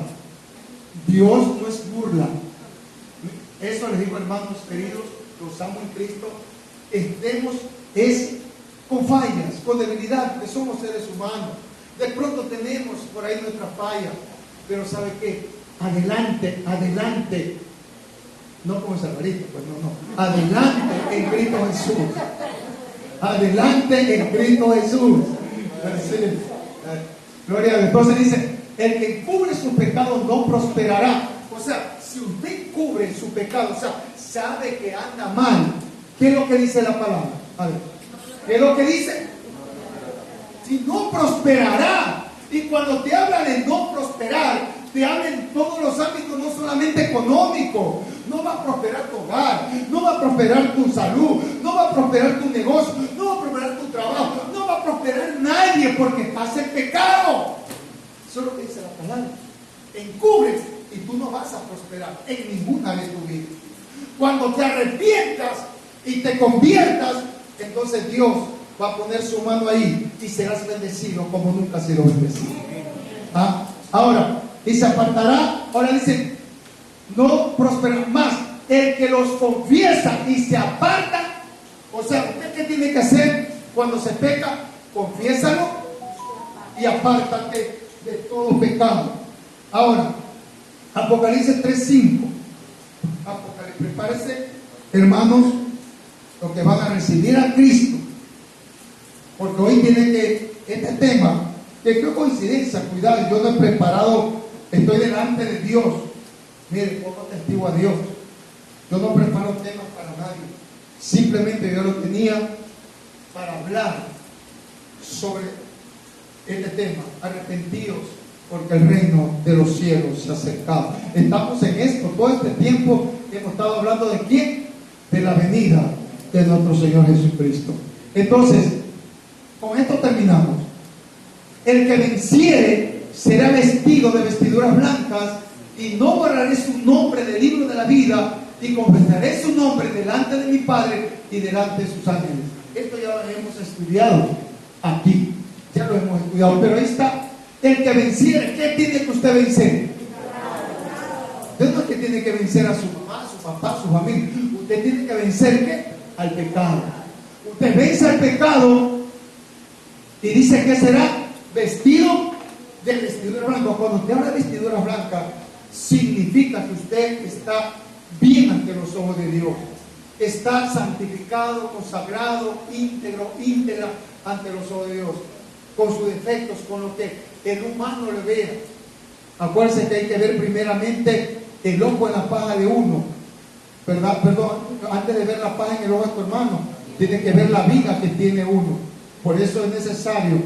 Dios no es burla. Eso les digo, hermanos queridos, los amo en Cristo. Estemos con fallas, con debilidad, que somos seres humanos. De pronto tenemos por ahí nuestra falla, pero ¿sabe qué? Adelante, adelante. No como Salvarito, pues no. Adelante en Cristo Jesús. Adelante en Cristo Jesús. Gloria a Dios. Entonces dice, el que encubre su pecado no prosperará. O sea, si usted encubre su pecado, o sea, sabe que anda mal, ¿qué es lo que dice la palabra? A ver, ¿qué es lo que dice? Si no prosperará. Y cuando te habla de no prosperar, te habla en todos los ámbitos, no solamente económico. No va a prosperar tu hogar, no va a prosperar tu salud, no va a prosperar tu negocio, no va a prosperar tu trabajo, no va a prosperar nadie porque estás en pecado. Eso es lo que dice la palabra. Encubres y tú no vas a prosperar en ninguna de tu vida. Cuando te arrepientas y te conviertas, entonces Dios va a poner su mano ahí y serás bendecido como nunca has sido bendecido. ¿Ah? Ahora, y se apartará, ahora dice, no prosperará más el que los confiesa y se aparta. O sea, ¿usted qué tiene que hacer cuando se peca? Confiésalo y apártate de todo pecado. Ahora, Apocalipsis 3:5. Apocalipsis, prepárese, hermanos, los que van a recibir a Cristo, porque hoy tiene que, este tema, que qué coincidencia, cuidado, yo no he preparado, estoy delante de Dios. Mire, como testigo a Dios, yo no preparo temas para nadie, simplemente yo lo tenía para hablar sobre este tema, arrepentidos, porque el reino de los cielos se ha acercado. Estamos en esto, todo este tiempo hemos estado hablando de quién, de la venida de nuestro Señor Jesucristo. Entonces, con esto terminamos. El que venciere será vestido de vestiduras blancas, y no borraré su nombre del libro de la vida, y confesaré su nombre delante de mi Padre y delante de sus ángeles. Esto ya lo hemos estudiado aquí, ya lo hemos estudiado, pero ahí está. El que venciere, ¿qué tiene que usted vencer? Usted no es que tiene que vencer a su mamá, a su papá, a su familia. Usted tiene que vencer ¿qué? Al pecado. Usted vence al pecado Y dice que será vestido de vestidura blanca. Cuando usted habla de vestidura blanca, significa que usted está bien ante los ojos de Dios. Está santificado, consagrado, íntegra ante los ojos de Dios. Con sus defectos, con lo que el humano le vea. Acuérdense que hay que ver primeramente el ojo en la paja de uno, ¿verdad? Perdón, antes de ver la paja en el ojo de tu hermano, tiene que ver la viga que tiene uno. Por eso es necesario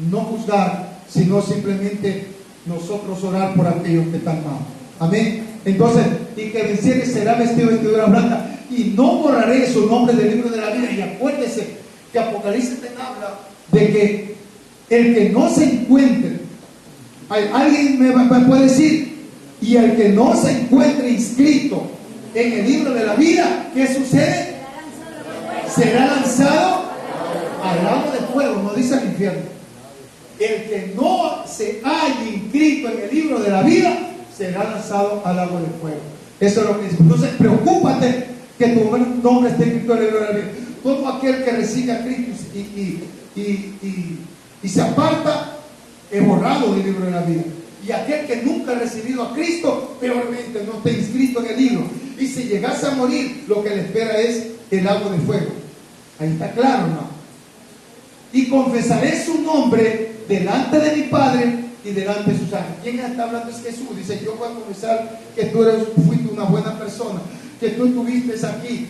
no juzgar, sino simplemente nosotros orar por aquellos que están mal. Amén. Entonces, y que venciere será vestido de vestidura blanca, y no borraré su nombre del libro de la vida. Y acuérdese que Apocalipsis te habla de que el que no se encuentre, alguien me puede decir, y el que no se encuentre inscrito en el libro de la vida, ¿qué sucede? Será lanzado al lago de fuego, no dice al infierno. El que no se haya inscrito en el libro de la vida será lanzado al lago de fuego. Eso es lo que dice. Entonces, preocúpate que tu nombre esté escrito en el libro de la vida. Todo aquel que recibe a Cristo y se aparta es borrado del libro de la vida. Y aquel que nunca ha recibido a Cristo, peormente no está inscrito en el libro. Y si llegase a morir, lo que le espera es el lago de fuego. Ahí está claro, ¿no? Y confesaré su nombre delante de mi Padre y delante de sus ángeles. ¿Quién está hablando? Es Jesús. Dice, yo voy a confesar que tú fuiste una buena persona, que tú estuviste aquí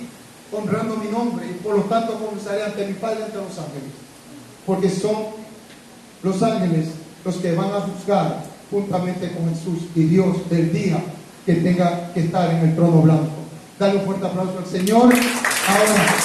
honrando mi nombre, y por lo tanto confesaré ante mi Padre y ante los ángeles, porque son los ángeles los que van a juzgar juntamente con Jesús y Dios el día que tenga que estar en el trono blanco. Dale un fuerte aplauso al Señor. Ahora